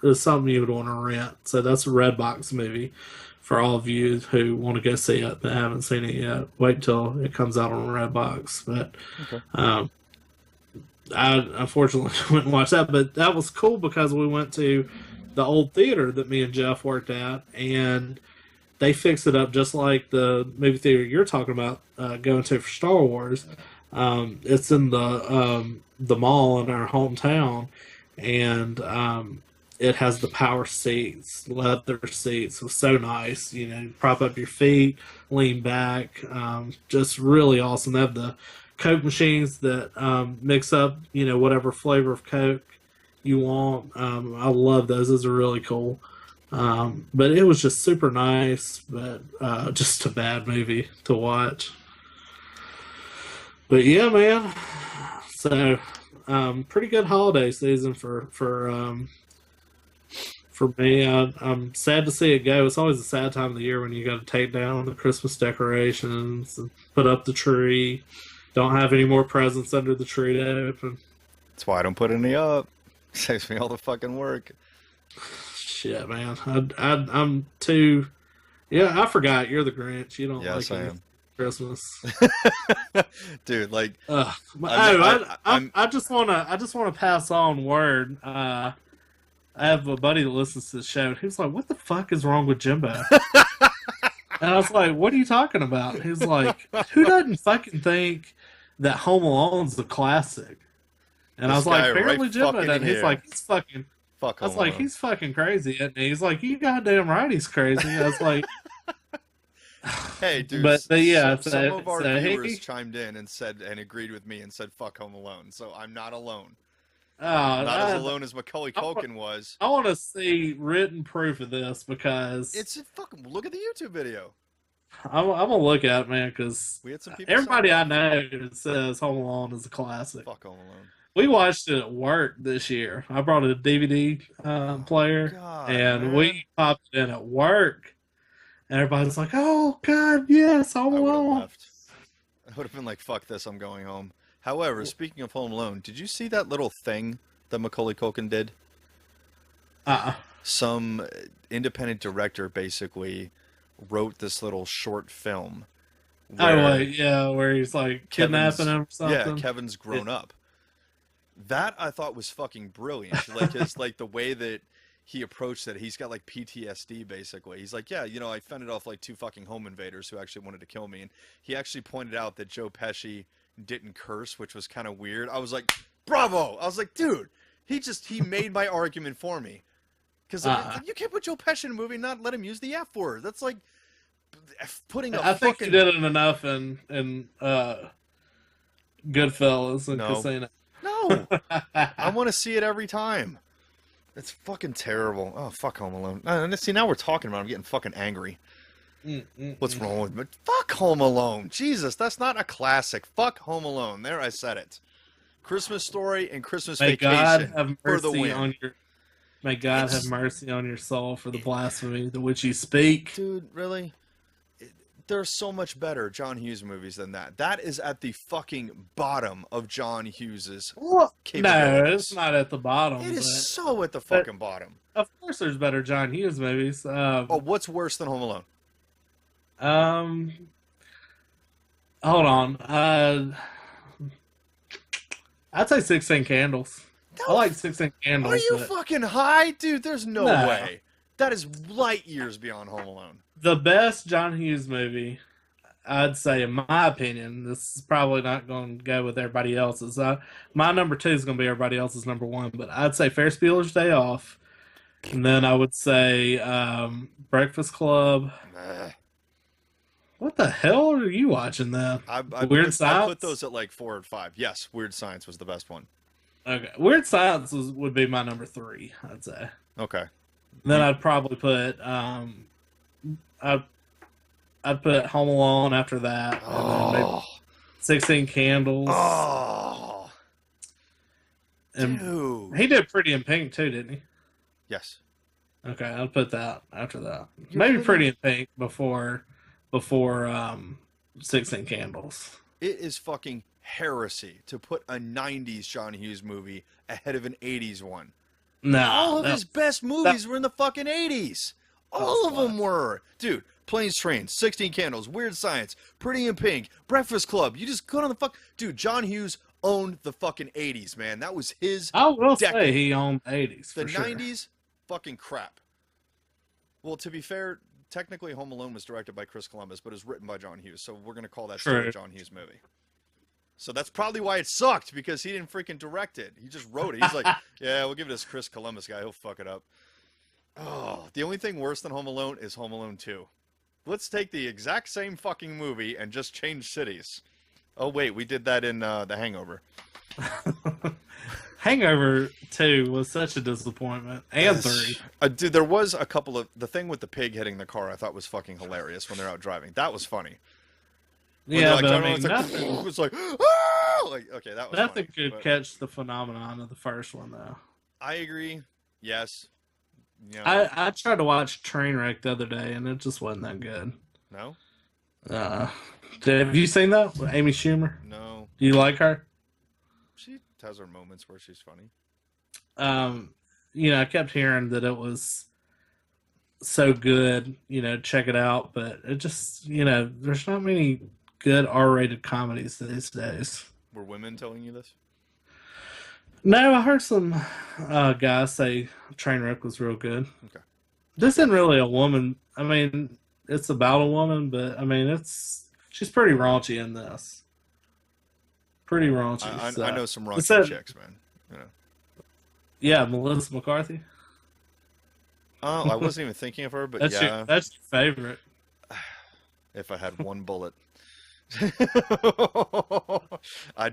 it's something you would want to rent. So that's a Redbox movie for all of you who want to go see it but haven't seen it yet. Wait till it comes out on Redbox. But I unfortunately wouldn't watch that, but that was cool because we went to the old theater that me and Jeff worked at, and they fixed it up just like the movie theater you're talking about going to for Star Wars. It's in the mall in our hometown, and it has the power seats, leather seats. It was so nice. You know, prop up your feet, lean back. Just really awesome. They have the Coke machines that mix up, whatever flavor of Coke you want. I love those. Those are really cool. But it was just super nice, but just a bad movie to watch. But yeah, man. So pretty good holiday season for me. I'm sad to see it go. It's always a sad time of the year when you got to take down the Christmas decorations and put up the tree. Don't have any more presents under the tree to open.
That's why I don't put any up. Saves me all the fucking work.
Shit, man. I'm too. Yeah, I forgot. You're the Grinch. You don't like
I am.
Christmas,
dude. Like,
I just wanna pass on word. I have a buddy that listens to the show, and he was like, "What the fuck is wrong with Jimbo?" And I was like, "What are you talking about?" He's like, "Who doesn't fucking think that Home Alone's a classic?" And I was like, "Apparently Jimbo doesn't." He's like, "He's fucking."
Fuck
I was like, "He's fucking crazy," and he's like, "You goddamn right, he's crazy." I was like.
Hey, dude.
But yeah,
some of our viewers chimed in and said and agreed with me and said "fuck Home Alone," so I'm not alone. Not as alone as Macaulay Culkin was.
I want to see written proof of this because
it's fucking. Look at the YouTube video.
I'm gonna look at it, man, because
we had some people.
Everybody I know says Home Alone is a classic.
Fuck Home Alone.
We watched it at work this year. I brought a DVD player, and we popped it in at work. And everybody's like, "Oh God, yes, Home Alone."
I would have been like, "Fuck this, I'm going home." However, speaking of Home Alone, did you see that little thing that Macaulay Culkin did? Some independent director basically wrote this little short film.
Where he's like kidnapping him or something.
Yeah, Kevin's grown up. That I thought was fucking brilliant. Like the way that he approached it. He's got like PTSD basically. He's like, yeah, I fended off like 2 fucking home invaders who actually wanted to kill me. And he actually pointed out that Joe Pesci didn't curse, which was kind of weird. I was like, bravo. I was like, dude, he made my argument for me. Because you can't put Joe Pesci in a movie and not let him use the F word. That's like putting
I think he did it enough in Goodfellas and Casino.
No. I want to see it every time. It's fucking terrible. Oh, fuck Home Alone. See, now we're talking about it. I'm getting fucking angry. What's wrong with me? Fuck Home Alone. Jesus, that's not a classic. Fuck Home Alone. There, I said it. Christmas Story and Christmas Vacation for the win.
May God have mercy on your soul for the blasphemy the which you speak.
Dude, really? There's so much better John Hughes movies than that. That is at the fucking bottom of John Hughes's capabilities.
No, it's not at the bottom.
It is so at the fucking bottom.
Of course there's better John Hughes movies.
What's worse than Home Alone?
Hold on. I'd say 16 Candles. I like 16 Candles.
Are you fucking high? Dude, there's no way. That is light years beyond Home Alone.
The best John Hughes movie, I'd say, in my opinion, this is probably not going to go with everybody else's. My number 2 is going to be everybody else's number 1, but I'd say Ferris Bueller's Day Off. And then I would say Breakfast Club. What the hell are you watching then?
I put those at like 4 or 5. Yes, Weird Science was the best one.
Okay, Weird Science would be my number 3, I'd say.
Okay.
Then I'd probably put I'd put Home Alone after that, and then maybe 16 Candles.
Oh,
and
dude,
he did Pretty in Pink too, didn't he?
Yes.
Okay, I'll put that after that. Maybe Pretty in Pink before 16 Candles.
It is fucking heresy to put a 90s John Hughes movie ahead of an 80s one.
No.
All of his best movies were in the fucking 80s. All of them were. Dude, Planes, Trains, 16 Candles, Weird Science, Pretty in Pink, Breakfast Club. You just go on the fuck. Dude, John Hughes owned the fucking 80s, man. That was his
I will
decade.
say he owned the 80s.
The
for
90s,
sure.
fucking crap. Well, to be fair, technically Home Alone was directed by Chris Columbus, but it was written by John Hughes, so we're going to call that still a John Hughes movie. So that's probably why it sucked, because he didn't freaking direct it. He just wrote it. He's like, yeah, we'll give it to this Chris Columbus guy. He'll fuck it up. Oh, the only thing worse than Home Alone is Home Alone 2. Let's take the exact same fucking movie and just change cities. Oh, wait, we did that in The Hangover.
Hangover 2 was such a disappointment. And 3.
Dude, there was a couple of... The thing with the pig hitting the car I thought was fucking hilarious when they're out driving. That was funny. When
yeah,
like,
but I mean, nothing...
It was like, ah! Like, okay, that was
nothing
funny,
could catch the phenomenon of the first one, though.
I agree. Yes. You know,
I tried to watch Trainwreck the other day, and it just wasn't that good.
No?
Have you seen that? Amy Schumer?
No.
Do you like her?
She has her moments where she's funny.
I kept hearing that it was so good, check it out, but it just, there's not many good R-rated comedies these days.
Were women telling you this?
No, I heard some guys say Trainwreck was real good.
Okay.
This isn't really a woman. I mean, it's about a woman, but I mean, she's pretty raunchy in this. Pretty raunchy.
I know some raunchy chicks, man.
Yeah, Melissa McCarthy.
Oh, I wasn't even thinking of her, but
that's
yeah.
That's your favorite.
If I had one bullet.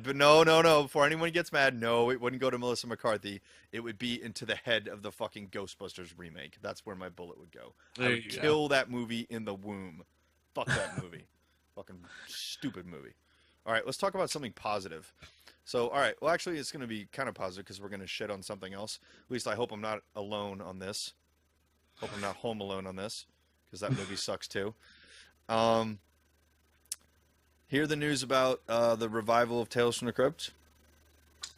No. Before anyone gets mad, no, it wouldn't go to Melissa McCarthy. It would be into the head of the fucking Ghostbusters remake. That's where my bullet would go. I would kill that movie in the womb. Fuck that movie. Fucking stupid movie. All right, let's talk about something positive. So, all right, well, actually, it's going to be kind of positive because we're going to shit on something else. At least I hope I'm not alone on this. Hope I'm not home alone on this, because that movie sucks too. Hear the news about the revival of Tales from the Crypt?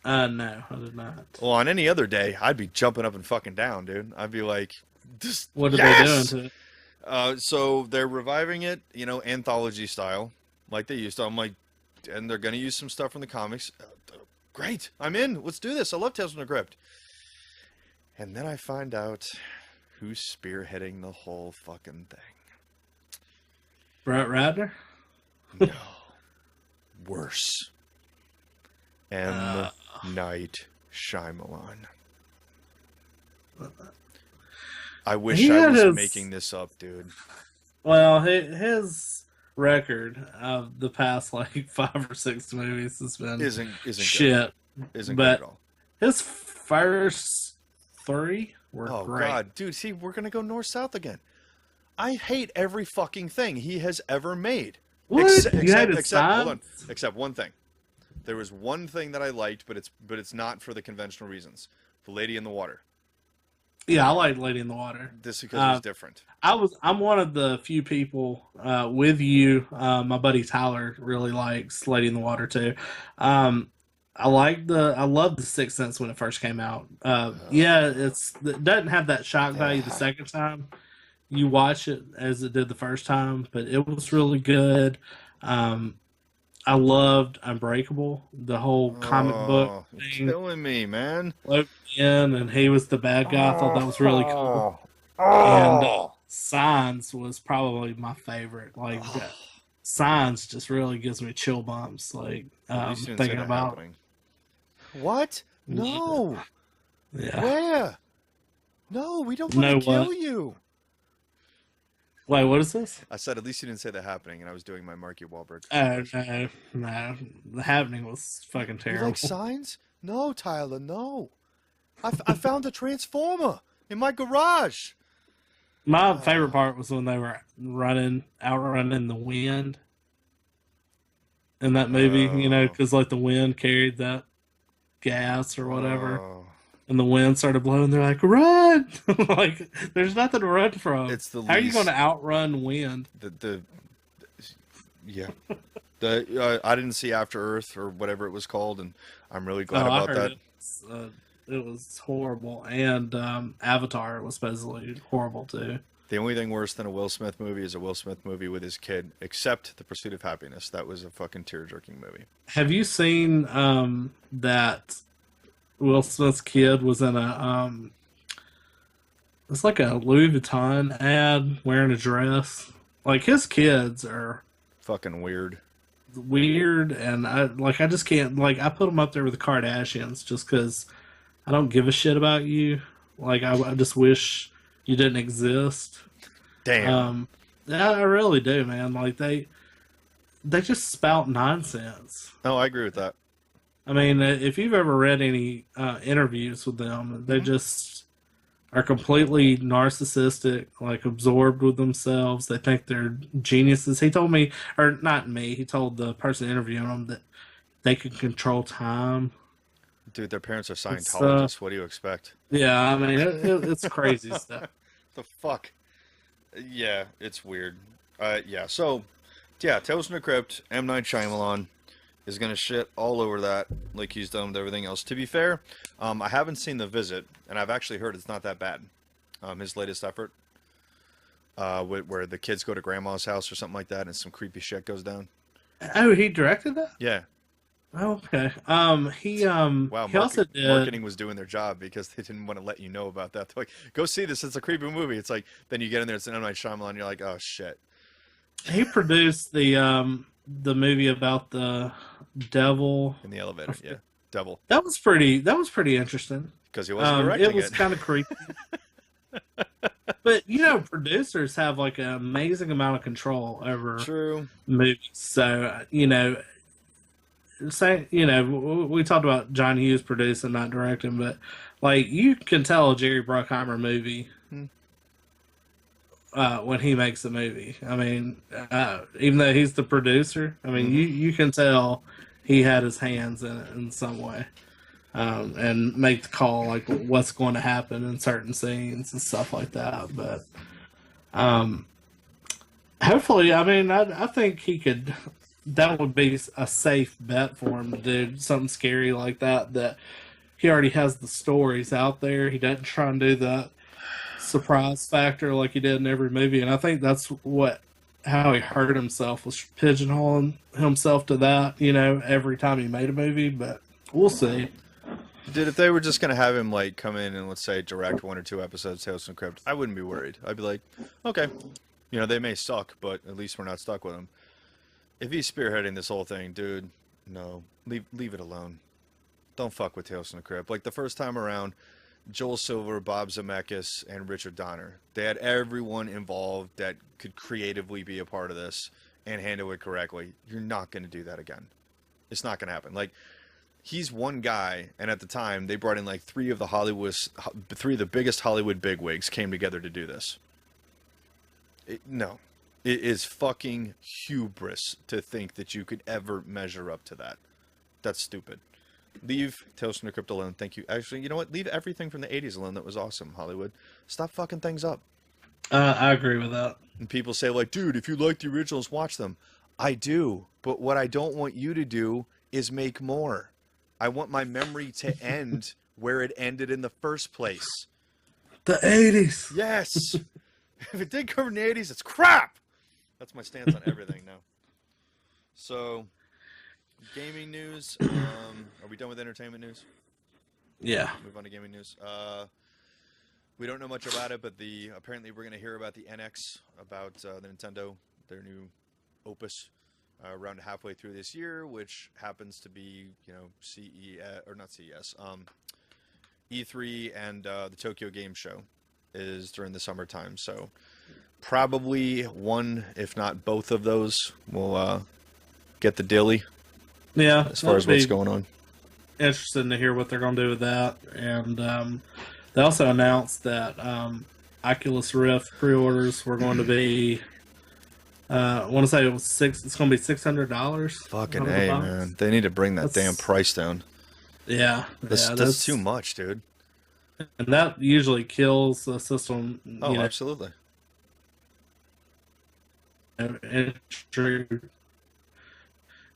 No, I did not.
Well, on any other day, I'd be jumping up and fucking down, dude. I'd be like,
what are they doing to
it? So they're reviving it, anthology style, like they used to. I'm like, and they're going to use some stuff from the comics. Great, I'm in. Let's do this. I love Tales from the Crypt. And then I find out who's spearheading the whole fucking thing.
Brett Ratner?
No. Worse. M. Night Shyamalan. I wish I was making this up, dude.
Well, his record of the past like 5 or 6 movies has been
isn't
shit.
Good. Isn't
but
good at all.
His first 3 were great. Oh
God, dude! See, we're gonna go north-south again. I hate every fucking thing he has ever made.
What?
Except one thing. There was one thing that I liked, but it's not for the conventional reasons. The Lady in the Water.
Yeah, I like Lady in the Water.
This because it was different.
I'm one of the few people with you. My buddy Tyler really likes Lady in the Water too. I love The Sixth Sense when it first came out. It doesn't have that shock value the second time you watch it as it did the first time, but it was really good. I loved Unbreakable, the whole comic book thing.
You're killing me, man.
Logan, and he was the bad guy. I thought that was really cool. And Signs was probably my favorite. Like, Signs just really gives me chill bumps. Like, thinking about
what? No.
Yeah.
Where? No, we don't want to kill you.
Wait, what is this?
I said, at least you didn't say The Happening, and I was doing my Marky Wahlberg.
Oh, no. The Happening was fucking
You like
terrible.
signs? No, Tyler, no. I found a transformer in my garage.
My favorite part was when they were outrunning the wind in that movie,
Oh.
because like the wind carried that gas or whatever,
Oh.
and the wind started blowing. They're like, run! Like, there's nothing to run from.
It's the
How are you going
least.
to outrun wind?
Yeah. I didn't see After Earth or whatever it was called, and I'm really glad
Oh, I
about
heard
that.
it was horrible, and Avatar was supposedly horrible too.
The only thing worse than a Will Smith movie is a Will Smith movie with his kid, except The Pursuit of Happiness. That was a fucking tear-jerking movie.
Have you seen that Will Smith's kid was in it's like a Louis Vuitton ad wearing a dress. Like his kids are
Fucking weird.
weird, and I just can't, like, I put them up there with the Kardashians just because I don't give a shit about you. Like I just wish you didn't exist.
Damn.
Yeah, I really do, man. Like they just spout nonsense.
No, I agree with that.
I mean, if you've ever read any interviews with them, they just are completely narcissistic, like absorbed with themselves. They think they're geniuses. He told me, or not me, he told the person interviewing them that they can control time.
Dude, their parents are
It's,
Scientologists. What do you expect?
yeah, I mean, it's crazy stuff.
The fuck? Yeah, it's weird. Yeah, so, yeah, Tales from the Crypt, M. Night Shyamalan is going to shit all over that like he's done with everything else. To be fair, I haven't seen The Visit, and I've actually heard it's not that bad. His latest effort, where the kids go to grandma's house or something like that, and some creepy shit goes down.
Oh, he directed that?
Yeah.
Oh, okay.
Wow,
He also did.
marketing was doing their job because they didn't want to let you know about that. They're like, go see this. It's a creepy movie. It's like, then you get in there, it's an M. Night Shyamalan, and you're like, oh, shit.
He produced the movie about the devil.
In the elevator, yeah. Devil.
That was pretty interesting.
Because he wasn't directing
It was kind of creepy. But producers have like an amazing amount of control over
True.
movies. So we talked about John Hughes producing, not directing, but like you can tell a Jerry Bruckheimer movie when he makes a movie. I mean, even though he's the producer, I mean, you can tell he had his hands in it in some way, and make the call like what's going to happen in certain scenes and stuff like that. But hopefully, I mean, I think he could. That would be a safe bet for him to do something scary like that. That he already has the stories out there. He doesn't try and do that surprise factor like he did in every movie, and I think that's how he hurt himself, was pigeonholing himself to that, every time he made a movie. But we'll see.
Dude, if they were just gonna have him like come in and let's say direct 1 or 2 episodes of Tales from the Crypt, I wouldn't be worried. I'd be like, okay, they may suck, but at least we're not stuck with him. If he's spearheading this whole thing, dude, no, leave it alone. Don't fuck with Tales from the Crypt. Like the first time around, Joel Silver, Bob Zemeckis, and Richard Donner. They had everyone involved that could creatively be a part of this and handle it correctly. You're not going to do that again. It's not going to happen. Like, he's one guy, and at the time, they brought in like 3 of the biggest Hollywood bigwigs came together to do this. No. It is fucking hubris to think that you could ever measure up to that. That's stupid. Leave Tales from the Crypt alone. Thank you. Actually, you know what? Leave everything from the 80s alone that was awesome, Hollywood. Stop fucking things up.
I agree with that.
And people say, like, dude, if you like the originals, watch them. I do. But what I don't want you to do is make more. I want my memory to end where it ended in the first place.
The 80s.
Yes. If it did cover in the 80s, it's crap. That's my stance on everything now. So, gaming news. Are we done with entertainment news?
Yeah.
Move on to gaming news. We don't know much about it, but apparently we're going to hear about the NX, about the Nintendo, their new opus, around halfway through this year, which happens to be, CES, or not CES, E3 and the Tokyo Game Show is during the summertime. So probably one, if not both of those, will get the dilly
Yeah,
as far as what's going on.
interesting to hear what they're going to do with that. And they also announced that Oculus Rift pre-orders were going to be. I want to say it was It's going to be $600.
Fucking A, man. They need to bring that damn price down.
Yeah,
that's too much, dude.
And that usually kills the system.
Oh, absolutely.
Entry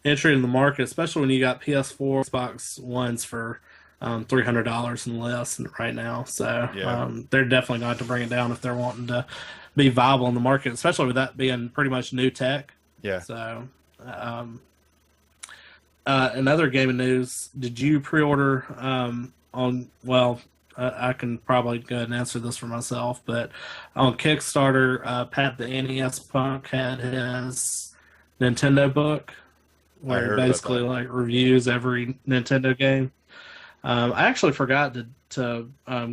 in the market, especially when you got PS4, Xbox Ones for $300 and less right now. So they're definitely going to have to bring it down if they're wanting to be viable in the market, especially with that being pretty much new tech.
Yeah.
So, another gaming news. Did you pre-order on? Well, I can probably go ahead and answer this for myself, but on Kickstarter, Pat the NES Punk had his Nintendo book, where he basically like reviews every Nintendo game. I actually forgot to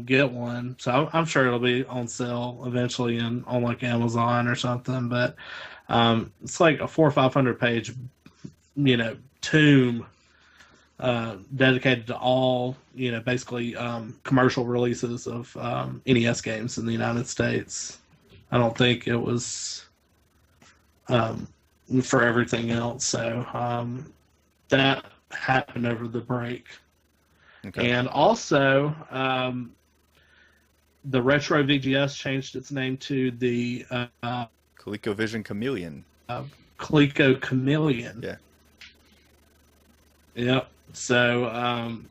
get one, so I'm sure it'll be on sale eventually on like Amazon or something. But it's like a 400 or 500 page, tome dedicated to all, basically commercial releases of NES games in the United States. I don't think it was for everything else. So that happened over the break. Okay. And also, the Retro VGS changed its name to the
ColecoVision Chameleon.
Coleco Chameleon.
Yeah.
Yep. So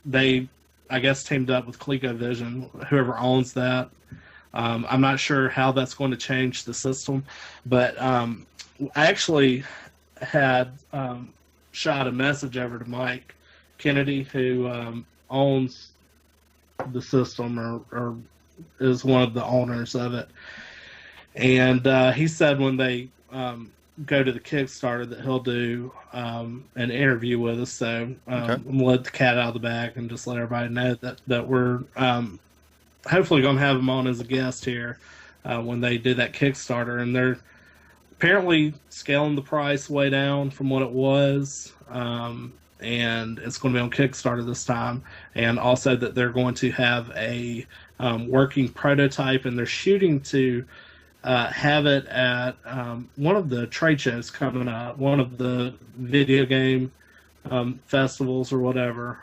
they, I guess, teamed up with ColecoVision, whoever owns that. I'm not sure how that's going to change the system, but I actually had shot a message over to Mike Kennedy, who owns the system or is one of the owners of it. And he said when they go to the Kickstarter that he'll do an interview with us. So I'm let the cat out of the bag and just let everybody know that we're hopefully going to have him on as a guest here when they do that Kickstarter. And they're apparently scaling the price way down from what it was. And it's going to be on Kickstarter this time. And also that they're going to have a working prototype, and they're shooting to have it at one of the trade shows coming up, one of the video game festivals or whatever,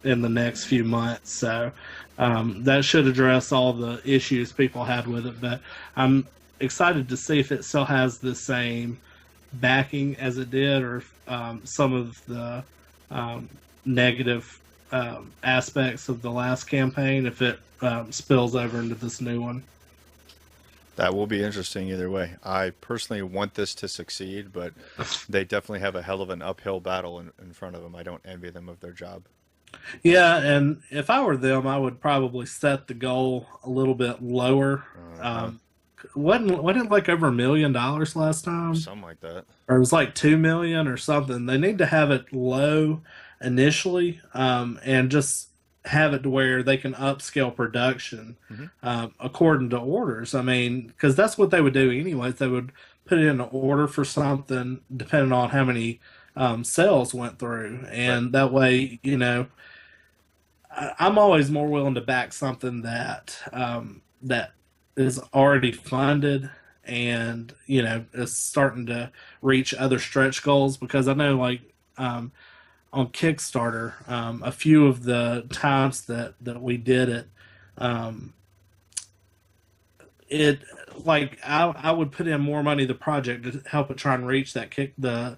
in the next few months. So that should address all the issues people had with it. But I'm excited to see if it still has the same backing as it did, or if some of the negative aspects of the last campaign, if it spills over into this new one.
That will be interesting either way. I personally want this to succeed, but they definitely have a hell of an uphill battle in front of them. I don't envy them of their job.
Yeah, and if I were them, I would probably set the goal a little bit lower. Wasn't it like over $1 million last time?
Something like that.
Or it was like 2 million or something. They need to have it low initially, and just have it to where they can upscale production according to orders. I mean, because that's what they would do anyways. They would put in an order for something depending on how many sales went through, and that way, I'm always more willing to back something that that is already funded and is starting to reach other stretch goals, because I know on Kickstarter, a few of the times that we did it, I would put in more money to the project to help it try and reach the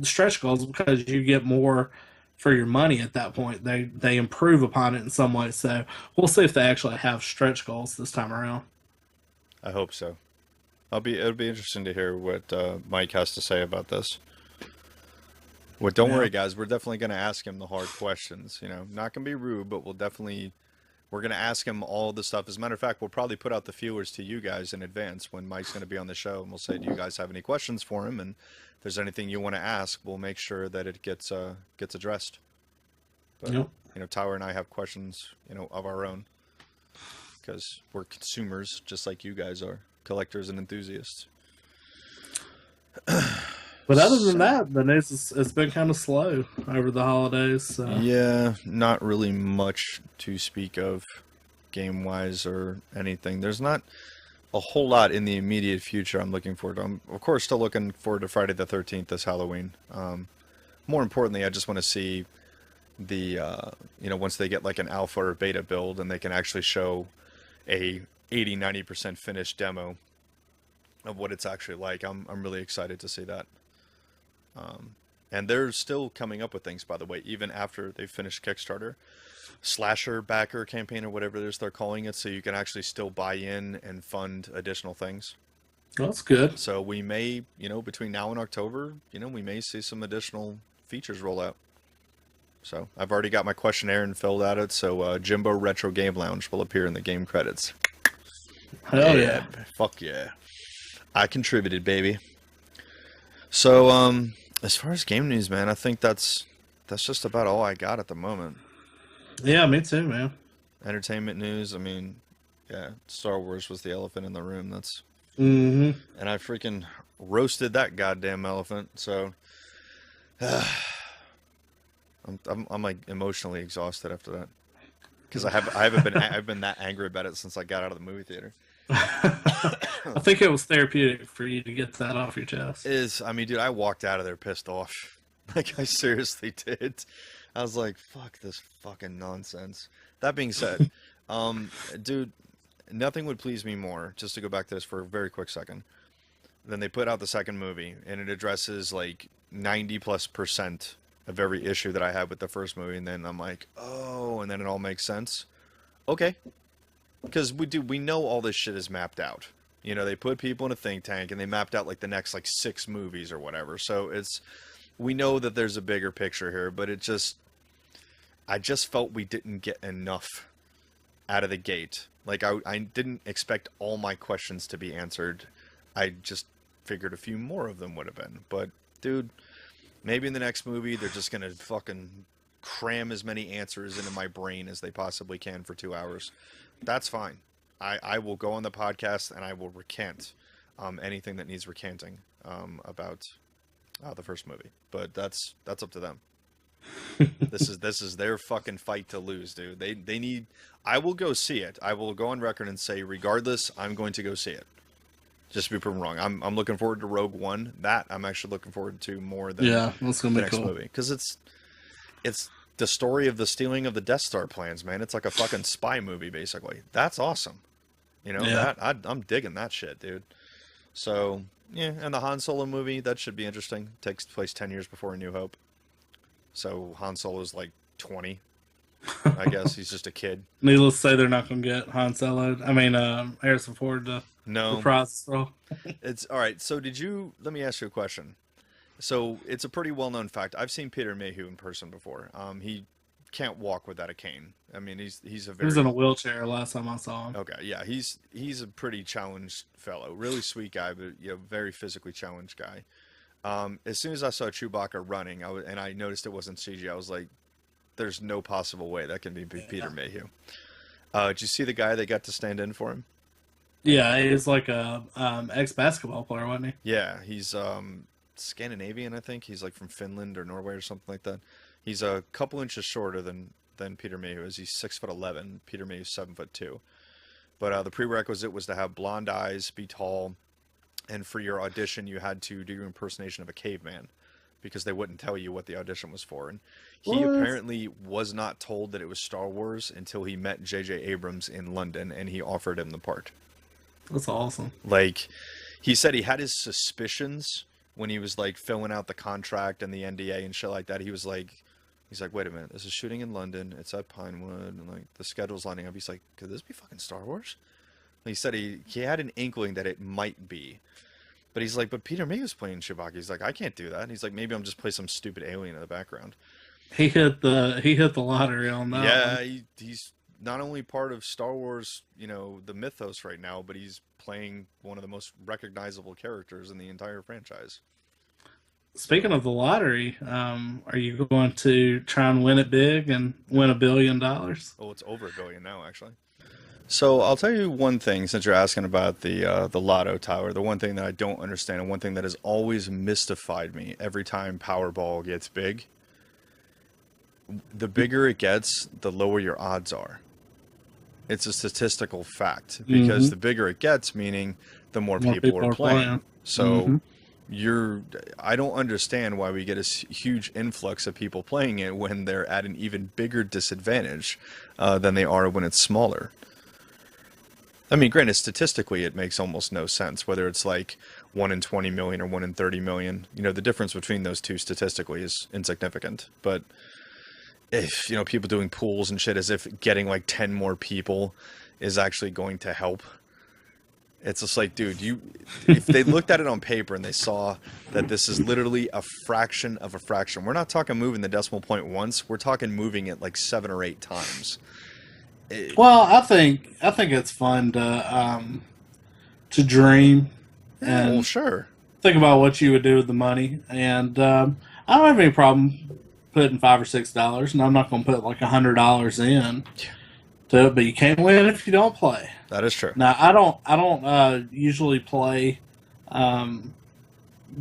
stretch goals, because you get more for your money at that point. They improve upon it in some way. So we'll see if they actually have stretch goals this time around.
I hope so. It'll be interesting to hear what Mike has to say about this. Well, don't worry, guys. We're definitely going to ask him the hard questions. Not going to be rude, but we're going to ask him all the stuff. As a matter of fact, we'll probably put out the feelers to you guys in advance when Mike's going to be on the show, and we'll say, do you guys have any questions for him? And if there's anything you want to ask, we'll make sure that it gets addressed. But, Tyler and I have questions, of our own. because we're consumers just like you guys are, collectors and enthusiasts.
But other than that, the news it's been kind of slow over the holidays. So.
Yeah, not really much to speak of game-wise or anything. There's not a whole lot in the immediate future I'm looking forward to. I'm, of course, still looking forward to Friday the 13th this Halloween. More importantly, I just want to see the, once they get like an alpha or beta build and they can actually show a 80-90% finished demo of what it's actually like. I'm really excited to see that. And they're still coming up with things, by the way, even after they finished Kickstarter. Slasher backer campaign or whatever it is they're calling it, so you can actually still buy in and fund additional things.
That's good.
So we may, between now and October, we may see some additional features roll out. So I've already got my questionnaire and filled out it, so Jimbo Retro Game Lounge will appear in the game credits.
Hell yeah.
Fuck yeah. I contributed, baby. So, as far as game news, man, I think that's just about all I got at the moment.
Yeah, me too, man.
Entertainment news, I mean, yeah, Star Wars was the elephant in the room. That's
Mm-hmm.
And I freaking roasted that goddamn elephant. So I'm like emotionally exhausted after that, because I've been that angry about it since I got out of the movie theater.
I think it was therapeutic for you to get that off your chest.
I mean, dude, I walked out of there pissed off. Like, I seriously did. I was like, fuck this fucking nonsense. That being said, dude, nothing would please me more, just to go back to this for a very quick second, than they put out the second movie, and it addresses like 90+% of every issue that I had with the first movie, and then I'm like, oh, and then it all makes sense. Okay. Because we know all this shit is mapped out. They put people in a think tank and they mapped out like the next like 6 movies or whatever. So we know that there's a bigger picture here, but I just felt we didn't get enough out of the gate. Like I didn't expect all my questions to be answered. I just figured a few more of them would have been. But dude, maybe in the next movie they're just gonna fucking cram as many answers into my brain as they possibly can for 2 hours. That's fine. I will go on the podcast and I will recant anything that needs recanting about the first movie. But that's up to them. This is their fucking fight to lose, dude. They need. I will go see it. I will go on record and say, regardless, I'm going to go see it. Just to be proven wrong. I'm looking forward to Rogue One. That I'm actually looking forward to more than
that's gonna
the
be
next
cool.
movie, because it's the story of the stealing of the Death Star plans, man. It's like a fucking spy movie, basically. That's awesome. I'm digging that shit, dude. So, yeah, and the Han Solo movie, that should be interesting. Takes place 10 years before A New Hope. So Han Solo's like 20. I guess he's just a kid.
Needless to say, they're not going to get Han Solo. I mean, Harrison Ford to reprise the role.
It's all right. So let me ask you a question. So it's a pretty well-known fact. I've seen Peter Mayhew in person before. He can't walk without a cane. I mean, he was
in a wheelchair last time I saw him.
Okay, yeah, he's a pretty challenged fellow. Really sweet guy, but very physically challenged guy. As soon as I saw Chewbacca running, and I noticed it wasn't CG, I was like, "There's no possible way that can be Peter Mayhew." Did you see the guy that got to stand in for him?
Yeah, he's like a ex-basketball player, wasn't he?
Yeah, he's Scandinavian, I think. He's like from Finland or Norway or something like that. He's a couple inches shorter than Peter Mayhew is. He's 6'11". Peter Mayhew's 7'2". But the prerequisite was to have blonde eyes, be tall, and for your audition you had to do your impersonation of a caveman, because they wouldn't tell you what the audition was for. And he apparently was not told that it was Star Wars until he met J.J. Abrams in London, and he offered him the part.
That's awesome.
Like, he said he had his suspicions when he was like filling out the contract and the NDA and shit like that. He's like, wait a minute, this is shooting in London, it's at Pinewood, and like the schedule's lining up. He's like, could this be fucking Star Wars? And he said he had an inkling that it might be. But he's like, but Peter Mayhew's playing Chewbacca. He's like, I can't do that. And he's like, maybe I'm just playing some stupid alien in the background.
He hit the lottery on that.
Yeah, he's not only part of Star Wars, the mythos right now, but he's playing one of the most recognizable characters in the entire franchise.
Speaking of the lottery, are you going to try and win it big and win $1 billion?
Oh, it's over $1 billion now, actually. So I'll tell you one thing, since you're asking about the Lotto Tower. The one thing that I don't understand, and one thing that has always mystified me every time Powerball gets big, the bigger it gets, the lower your odds are. It's a statistical fact because
Mm-hmm.
the bigger it gets, meaning the more
More
people are
people are
playing.
playing.
So
Mm-hmm.
you're, I don't understand why we get a huge influx of people playing it when they're at an even bigger disadvantage than they are when it's smaller. I mean, granted, statistically, it makes almost no sense whether it's like 1 in 20 million or 1 in 30 million. You know, the difference between those two statistically is insignificant. But if, people doing pools and shit as if getting like 10 more people is actually going to help. It's just like, dude, if they looked at it on paper and they saw that this is literally a fraction of a fraction, we're not talking moving the decimal point once, we're talking moving it like 7 or 8 times.
Well, I think it's fun to dream
Yeah, well,
and
sure.
think about what you would do with the money. And I don't have any problem putting $5 or $6, and I'm not going to put like $100 in to it. But you can't win if you don't play.
That is true.
Now, I don't usually play um,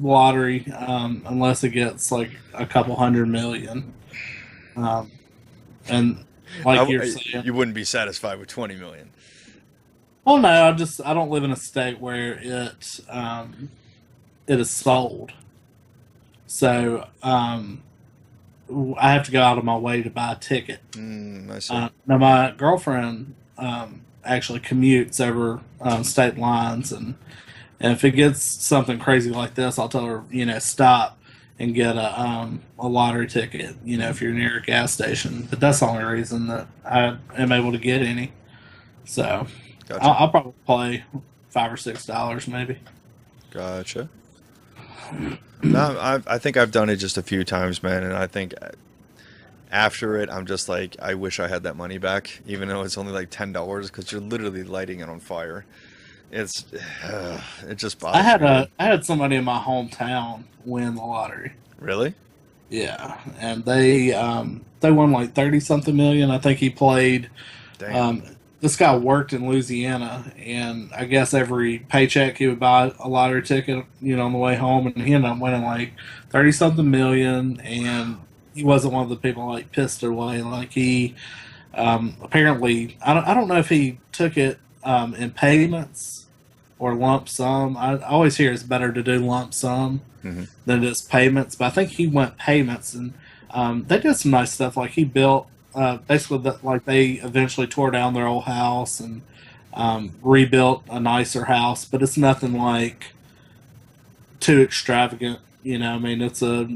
lottery unless it gets like a couple hundred million. Um, and like you're saying,
You wouldn't be satisfied with 20 million.
well, no, I don't live in a state where it is sold. So I have to go out of my way to buy a ticket.
I see.
Now, my girlfriend actually commutes over state lines, and if it gets something crazy like this, I'll tell her, stop and get a lottery ticket, if you're near a gas station. But that's the only reason that I am able to get any. So
Gotcha.
I'll probably play $5 or $6 maybe.
Gotcha. No, I think I've done it just a few times, man, and I think after it, I'm just like, I wish I had that money back, even though it's only like $10, because you're literally lighting it on fire. It's it just bothers me.
I had somebody in my hometown win the lottery.
Really?
Yeah, and they won like 30 something million. I think he played.
Damn.
This guy worked in Louisiana, and I guess every paycheck he would buy a lottery ticket, on the way home, and he ended up winning like 30 something million. And he wasn't one of the people like pissed away. Like he apparently, I don't know if he took it in payments or lump sum. I always hear it's better to do lump sum than it is payments, but I think he went payments, and they did some nice stuff. Like he built basically like they eventually tore down their old house and rebuilt a nicer house, but it's nothing like too extravagant. I mean, it's a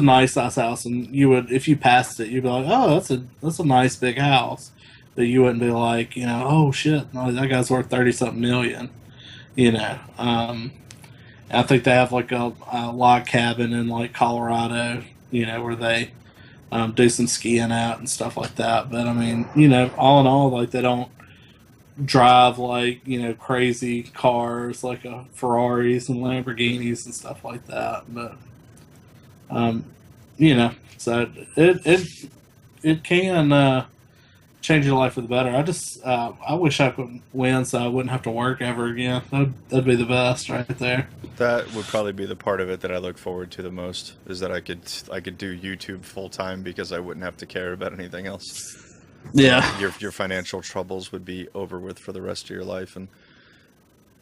nice house, and you would, if you passed it, you'd be like, oh, that's a nice big house. But you wouldn't be like, oh shit, no, that guy's worth 30 something million. I think they have like a log cabin in like Colorado, where they do some skiing out and stuff like that. But I mean, all in all, like they don't drive like crazy cars like Ferraris and Lamborghinis and stuff like that. But so it can change your life for the better. I wish I could win so I wouldn't have to work ever again. That'd be the best right there.
That would probably be the part of it that I look forward to the most, is that I could do YouTube full time because I wouldn't have to care about anything else.
Yeah.
Your financial troubles would be over with for the rest of your life. And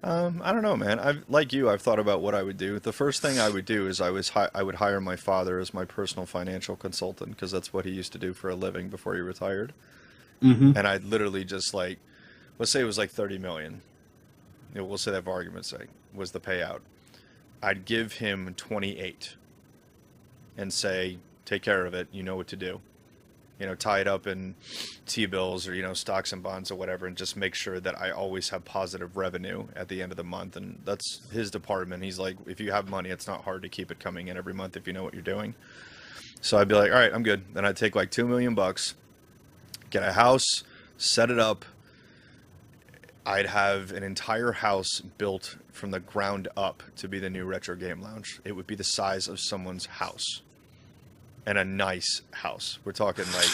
I don't know, man. I've thought about what I would do. The first thing I would do is I would hire my father as my personal financial consultant, because that's what he used to do for a living before he retired.
Mm-hmm.
And I'd literally just like, let's say it was like 30 million. We'll say that for argument's sake was the payout. I'd give him 28 and say, take care of it. You know what to do. Tie it up in T-bills or, stocks and bonds or whatever, and just make sure that I always have positive revenue at the end of the month. And that's his department. He's like, if you have money, it's not hard to keep it coming in every month if you know what you're doing. So I'd be like, all right, I'm good. Then I'd take like $2 million, get a house, set it up. I'd have an entire house built from the ground up to be the new retro game lounge. It would be the size of someone's house. And a nice house. We're talking like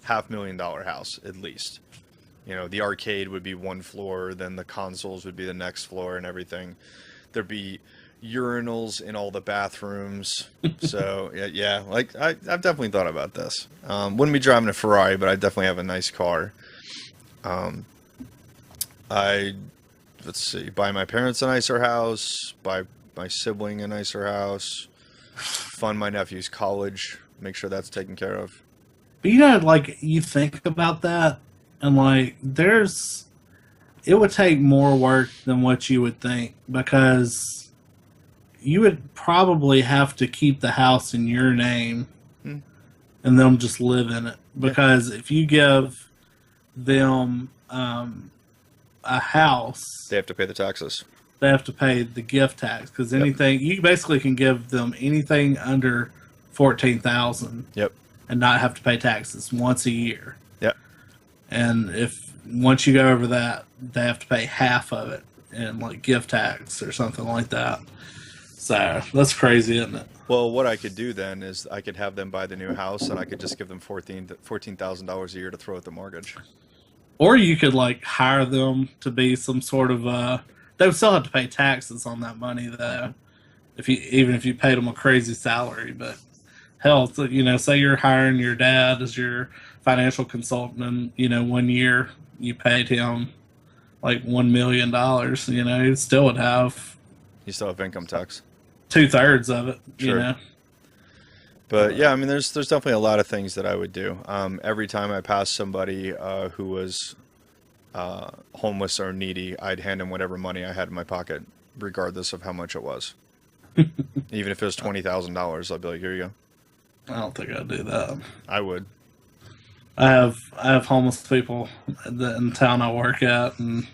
$500,000 house at least. You know, the arcade would be one floor, then the consoles would be the next floor and everything. There'd be urinals in all the bathrooms. So yeah, like I've definitely thought about this. Wouldn't be driving a Ferrari, but I definitely have a nice car. I let's see, buy my parents a nicer house, buy my sibling a nicer house, fund my nephew's college, make sure that's taken care of.
But like you think about that, and like it would take more work than what you would think, because you would probably have to keep the house in your name and them just live in it. Because if you give them a house,
they have to pay the taxes.
They have to pay the gift tax, because anything you basically can give them anything under 14,000.
Yep.
And not have to pay taxes once a year.
Yep.
And if once you go over that, they have to pay half of it in like gift tax or something like that. So that's crazy, isn't it?
Well, what I could do then is I could have them buy the new house, and I could just give them $14,000 a year to throw at the mortgage.
Or you could like hire them to be some sort of they would still have to pay taxes on that money though, even if you paid them a crazy salary. But hell, say you're hiring your dad as your financial consultant, and 1 year you paid him like $1 million. You still would have.
You still have income tax.
2/3 of it.
Sure. But yeah, I mean, there's definitely a lot of things that I would do. Every time I passed somebody who was homeless or needy, I'd hand them whatever money I had in my pocket, regardless of how much it was. Even if it was $20,000, I'd be like, here you go.
I don't think I'd do that.
I would.
I have homeless people in the town I work at, and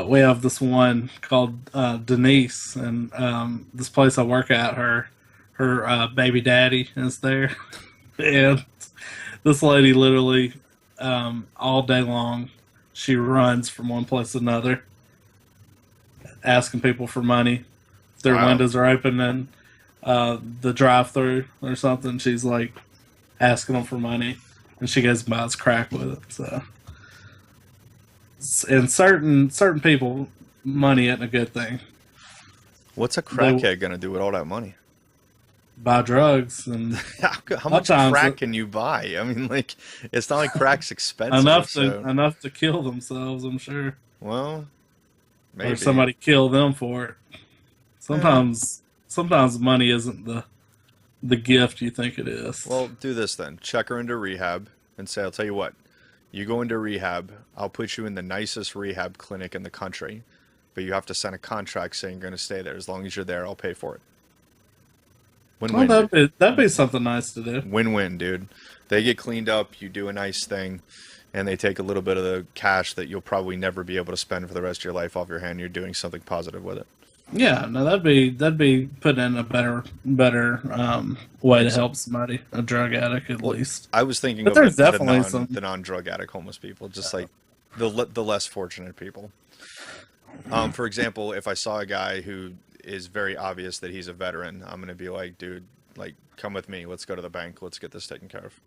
we have this one called Denise, and this place I work at, her baby daddy is there, and this lady literally all day long she runs from one place to another, asking people for money. Their windows are open and the drive-through or something, she's like asking them for money, and she goes and buys crack with it. So, and certain people, money isn't a good thing.
What's a crackhead gonna do with all that money?
Buy drugs. And
how much crack can you buy? I mean, like, it's not like crack's expensive.
enough to kill themselves, I'm sure.
Well, maybe.
Or somebody kill them for it. Sometimes money isn't the gift you think it is.
Well, do this then. Check her into rehab and say, I'll tell you what, you go into rehab, I'll put you in the nicest rehab clinic in the country, but you have to sign a contract saying you're going to stay there. As long as you're there, I'll pay for it. Win-win.
Well, that'd be something nice to do.
Win-win, dude. They get cleaned up, you do a nice thing, and they take a little bit of the cash that you'll probably never be able to spend for the rest of your life off your hand. You're doing something positive with it.
Yeah, no, that'd be putting in a better way to help somebody, a drug addict at least.
I was thinking
but
of
there's definitely
the non-drug addict homeless people, just like the less fortunate people. For example, if I saw a guy who is very obvious that he's a veteran, I'm gonna be like, dude, like, come with me. Let's go to the bank. Let's get this taken care of.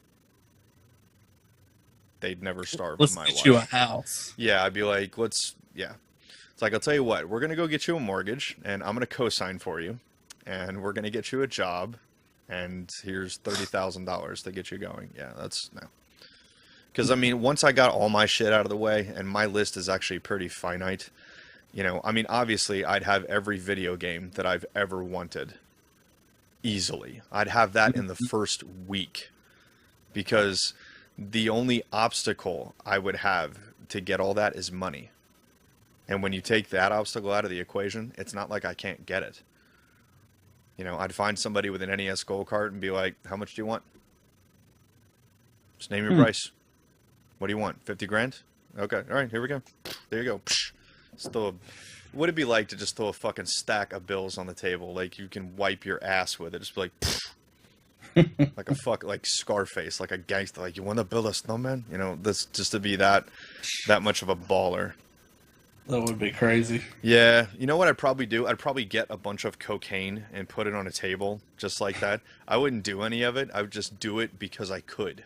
They'd never starve in my life.
Let's get you a house.
Yeah, I'd be like, yeah. It's like, I'll tell you what, we're going to go get you a mortgage, and I'm going to co-sign for you, and we're going to get you a job, and here's $30,000 to get you going. Yeah, no. Because, I mean, once I got all my shit out of the way, and my list is actually pretty finite, I mean, obviously, I'd have every video game that I've ever wanted. Easily. I'd have that in the first week. Because the only obstacle I would have to get all that is money. And when you take that obstacle out of the equation, it's not like I can't get it. I'd find somebody with an NES Gold card and be like, how much do you want? Just name your price. What do you want? 50 grand? Okay. All right, here we go. There you go. What'd it be like to just throw a fucking stack of bills on the table? Like, you can wipe your ass with it. Just be like, like Scarface, like a gangster. Like, you want to build a snowman? This just to be that much of a baller.
That would be crazy.
Yeah. You know what I'd probably do? I'd probably get a bunch of cocaine and put it on a table just like that. I wouldn't do any of it. I would just do it because I could.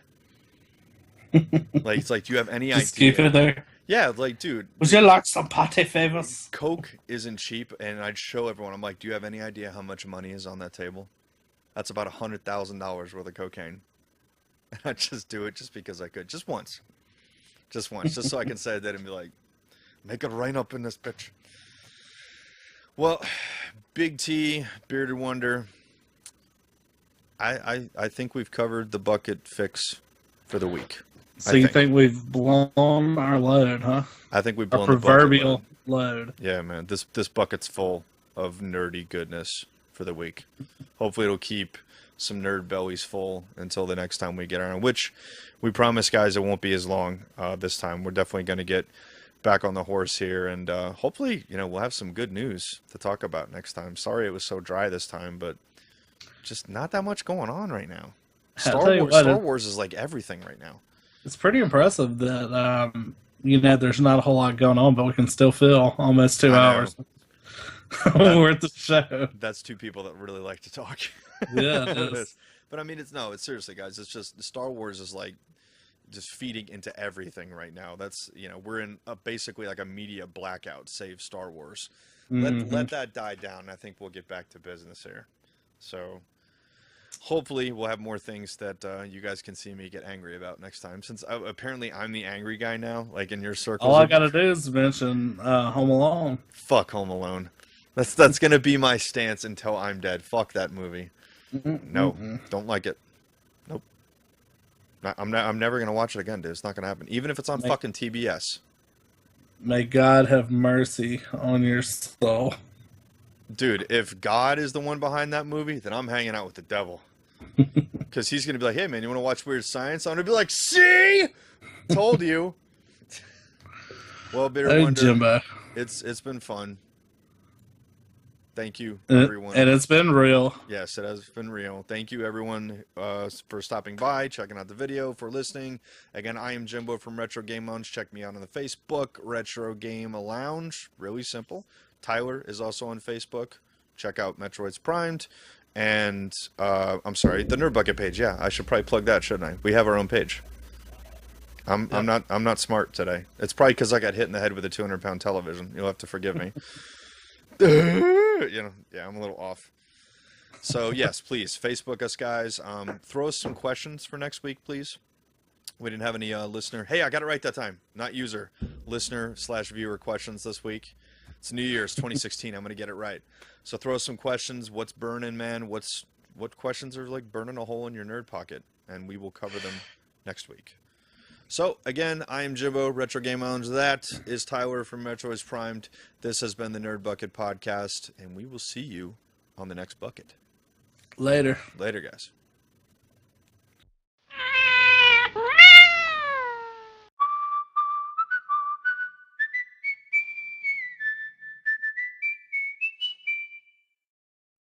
Like, it's like, do you have any
Just keep
idea?
it there.
Yeah, like, dude,
Would you like some pate favors?
Coke isn't cheap, and I'd show everyone. I'm like, do you have any idea how much money is on that table? That's about $100,000 worth of cocaine. And I'd just do it just because I could, just once, just so I can say that and be like, make it rain up in this bitch. Well, Big T, Bearded Wonder. I think we've covered the bucket fix for the week.
So you think we've blown our load, huh?
I think we've
Our
blown the
proverbial
bucket
load.
Yeah, man. This bucket's full of nerdy goodness for the week. Hopefully it'll keep some nerd bellies full until the next time we get around, which we promise, guys, it won't be as long this time. We're definitely going to get back on the horse here, and hopefully, we'll have some good news to talk about next time. Sorry it was so dry this time, but just not that much going on right now. Star Wars is like everything right now.
It's pretty impressive that there's not a whole lot going on, but we can still fill almost 2 hours worth of show.
That's two people that really like to talk.
Yeah, it is.
But I mean, it's seriously, guys. It's just Star Wars is like just feeding into everything right now. That's we're in basically like a media blackout. Save Star Wars. Let that die down. I think we'll get back to business here. So hopefully we'll have more things that you guys can see me get angry about next time. Since apparently I'm the angry guy now, like in your circles.
All I gotta do is mention Home Alone.
Fuck Home Alone. That's gonna be my stance until I'm dead. Fuck that movie. No, don't like it. Nope. I'm never gonna watch it again, dude. It's not gonna happen. Even if it's on fucking TBS.
May God have mercy on your soul.
Dude, if God is the one behind that movie, then I'm hanging out with the devil. Because he's going to be like, hey, man, you want to watch Weird Science? I'm going to be like, see? Told you. Well, Bitter Wonder,
Jimbo.
It's been fun. Thank you, everyone.
And it's been real.
Yes, it has been real. Thank you, everyone, for stopping by, checking out the video, for listening. Again, I am Jimbo from Retro Game Lounge. Check me out on the Facebook, Retro Game Lounge. Really simple. Tyler is also on Facebook. Check out Metroid's Primed. And, I'm sorry, the Nerd Bucket page. Yeah, I should probably plug that, shouldn't I? We have our own page. I'm not smart today. It's probably because I got hit in the head with a 200-pound television. You'll have to forgive me. Yeah, I'm a little off. So, yes, please, Facebook us, guys. Throw us some questions for next week, please. We didn't have any listener. Hey, I got it right that time. Not user. Listener/viewer questions this week. It's New Year's 2016. I'm going to get it right. So throw us some questions. What's burning, man? What questions are like burning a hole in your nerd pocket? And we will cover them next week. So, again, I am Jimbo, Retro Game Lounge. That is Tyler from Metro is Primed. This has been the Nerd Bucket Podcast, and we will see you on the next bucket.
Later.
Later, guys.